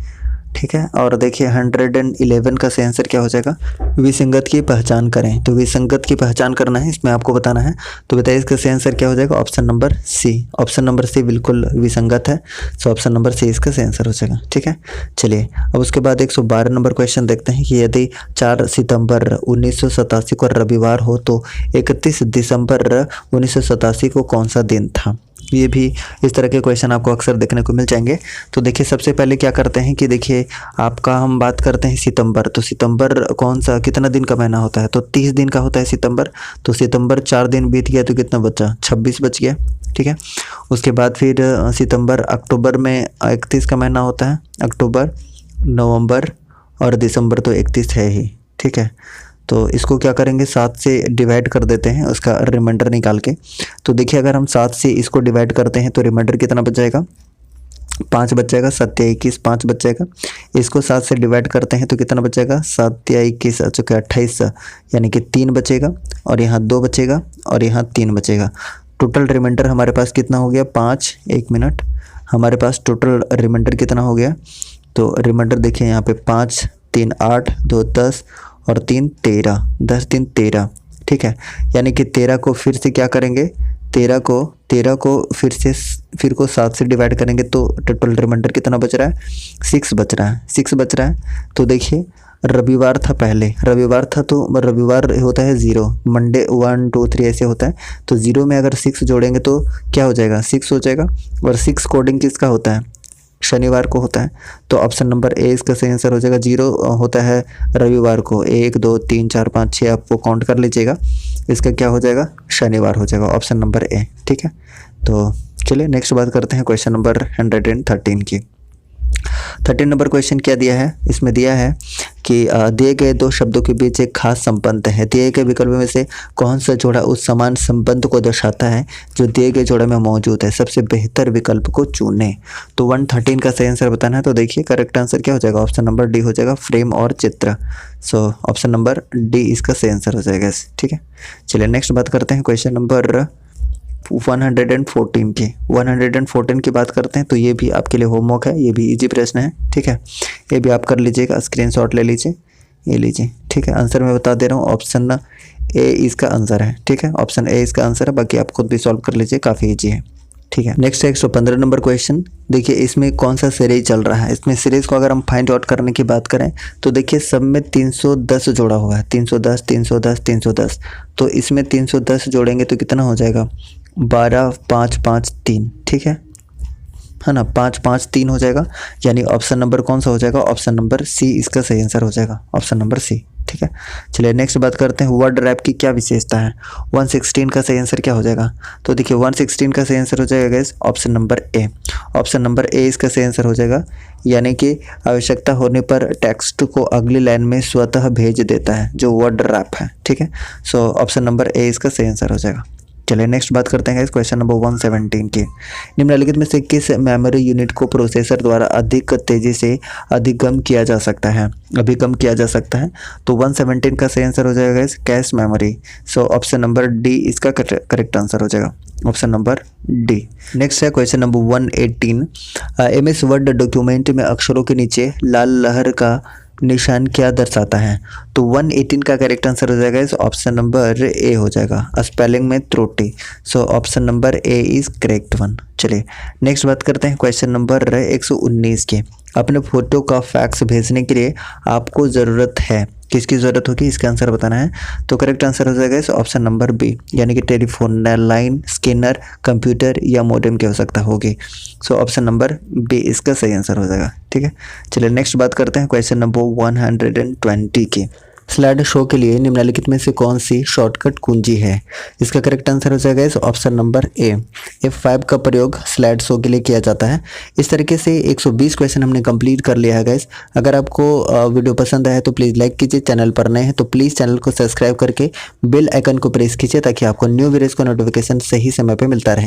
ठीक है। और देखिए 111 का सही आंसर क्या हो जाएगा, विसंगत की पहचान करें। तो विसंगत की पहचान करना है, इसमें आपको बताना है। तो बताइए इसका सही आंसर क्या हो जाएगा, option number C. Option number C बिल्कुल विसंगत है, सो ऑप्शन नंबर सी इसका सही आंसर हो जाएगा, ठीक है। चलिए अब उसके बाद 112 नंबर क्वेश्चन देखते हैं कि यदि 4 सितंबर 1987 को रविवार हो तो 31 दिसंबर 1987 को कौन सा दिन था। ये भी इस तरह के क्वेश्चन आपको अक्सर देखने को मिल जाएंगे। तो देखिए सबसे पहले क्या करते हैं कि देखिए आपका हम बात करते हैं सितंबर। तो सितंबर कौन सा कितना दिन का महीना होता है? तो 30 दिन का होता है सितंबर। तो सितंबर 4 दिन बीत गया तो कितना बचा? 26 बच गया, ठीक है। उसके बाद फिर सितंबर, अक्टूबर में 31 का महीना होता है, अक्टूबर, नवंबर और दिसंबर तो 31 है ही, ठीक है। तो इसको क्या करेंगे, 7 से डिवाइड कर देते हैं उसका रिमाइंडर निकाल के। तो देखिए अगर हम 7 से इसको डिवाइड करते हैं तो रिमाइंडर कितना बच जाएगा? 5 बच जाएगा, 7 या 21 5 बच जाएगा। इसको 7 से डिवाइड करते हैं तो कितना बचेगा? 7 या 21 चुके 28, यानी कि 3 बचेगा और यहाँ 2 बचेगा और यहाँ 3 बचेगा। टोटल रिमाइंडर हमारे पास कितना हो गया? 5, 1 मिनट, हमारे पास टोटल रिमाइंडर कितना हो गया? तो रिमाइंडर देखिए यहाँ पे 5 3 8 2 10 और 3 13, 10 3 13, ठीक है। यानी कि 13 को फिर से क्या करेंगे, 13 को फिर को 7 से डिवाइड करेंगे तो टोटल रिमाइंडर कितना बच रहा है? 6 बच रहा है, 6 बच रहा है। तो देखिए रविवार था, पहले रविवार था तो रविवार होता है 0, मंडे 1 2 3 ऐसे होता है। तो 0 में अगर 6 जोड़ेंगे तो क्या हो जाएगा? 6 हो जाएगा। और 6 कोडिंग किसका होता है? शनिवार को होता है। तो ऑप्शन नंबर ए इसका सही आंसर हो जाएगा। 0 होता है रविवार को, 1 2 3 4 5 6 आपको काउंट कर लीजिएगा। इसका क्या हो जाएगा? शनिवार हो जाएगा, ऑप्शन नंबर ए, ठीक है। तो चलिए नेक्स्ट बात करते हैं क्वेश्चन नंबर 113 की। 13 नंबर क्वेश्चन क्या दिया है? इसमें दिया है कि दिए गए दो शब्दों के बीच एक खास संबंध है। दिए गए विकल्प में से कौन सा जोड़ा उस समान संबंध को दर्शाता है जो दिए गए जोड़े में मौजूद है? सबसे बेहतर विकल्प को चुनें। तो 113 का सही आंसर बताना है। तो देखिए करेक्ट आंसर क्या हो जाएगा? ऑप्शन नंबर डी हो जाएगा, फ्रेम और चित्र। सो ऑप्शन नंबर डी इसका सही आंसर हो जाएगा, ठीक है। चलिए नेक्स्ट बात करते हैं क्वेश्चन नंबर 114 की। 114 की बात करते हैं तो ये भी आपके लिए होमवर्क है, ये भी इजी प्रश्न है, ठीक है। ये भी आप कर लीजिएगा, स्क्रीनशॉट ले लीजिए, ये लीजिए, ठीक है। आंसर मैं बता दे रहा हूँ, ऑप्शन ए इसका आंसर है, ठीक है। ऑप्शन ए इसका आंसर है, बाकी आप खुद भी सॉल्व कर लीजिए, काफ़ी ईजी है, ठीक है। नेक्स्ट है 115 नंबर क्वेश्चन। देखिए इसमें कौन सा सीरीज चल रहा है? इसमें सीरीज को अगर हम फाइंड आउट करने की बात करें तो देखिए सब में 310 जोड़ा हुआ है, 310 310 310। तो इसमें 310 जोड़ेंगे तो कितना हो जाएगा? 12 5 5 3, ठीक है ना। 5 5 3 हो जाएगा, यानी ऑप्शन नंबर कौन सा हो जाएगा? ऑप्शन नंबर सी इसका सही आंसर हो जाएगा, ऑप्शन नंबर सी, ठीक है। चलिए नेक्स्ट बात करते हैं वर्ड रैप की क्या विशेषता है? 116 का सही आंसर क्या हो जाएगा? तो देखिए 116 का सही आंसर हो जाएगा गाइस ऑप्शन नंबर ए। ऑप्शन नंबर ए इसका सही आंसर हो जाएगा, यानी कि आवश्यकता होने पर टेक्स्ट को अगली लाइन में स्वतः भेज देता है, जो वर्ड रैप है, ठीक है। सो ऑप्शन नंबर ए इसका सही आंसर हो जाएगा। चलिए नेक्स्ट बात करते हैं क्वेश्चन नंबर 117 की। निम्नलिखित में से किस मेमोरी यूनिट को प्रोसेसर द्वारा अधिक तेजी से अभिगम किया जा सकता है? तो 117 का सही आंसर हो जाएगा कैश मेमोरी। सो ऑप्शन नंबर डी इसका करेक्ट आंसर हो जाएगा, ऑप्शन नंबर डी। नेक्स्ट है question number 118। MS word document में अक्षरों के नीचे लाल लहर का निशान क्या दर्शाता है? तो 118 का करेक्ट आंसर हो जाएगा इस ऑप्शन नंबर ए हो जाएगा, स्पेलिंग में त्रुटि। सो option number A is correct one. चलिए नेक्स्ट बात करते हैं क्वेश्चन नंबर 119 के। अपने फोटो का फैक्स भेजने के लिए आपको ज़रूरत है, किसकी ज़रूरत होगी इसका आंसर बताना है। तो करेक्ट आंसर हो जाएगा इस ऑप्शन नंबर बी, यानी कि टेलीफोन, लाइन, स्कैनर, कंप्यूटर या मॉडेम की आवश्यकता होगी। सो ऑप्शन नंबर बी इसका सही आंसर हो जाएगा, ठीक है। चलिए नेक्स्ट बात करते हैं क्वेश्चन नंबर 120 की। स्लाइड शो के लिए निम्नलिखित में से कौन सी शॉर्टकट कुंजी है? इसका करेक्ट आंसर हो जाएगा इस ऑप्शन नंबर ए। F5 का प्रयोग स्लाइड शो के लिए किया जाता है। इस तरीके से 120 क्वेश्चन हमने कंप्लीट कर लिया है गाइस। अगर आपको वीडियो पसंद आया तो प्लीज़ लाइक कीजिए, चैनल पर नए हैं तो प्लीज़ चैनल को सब्सक्राइब करके बेल आइकन को प्रेस कीजिए ताकि आपको न्यू वीडियोज़ का नोटिफिकेशन सही समय पर मिलता रहे।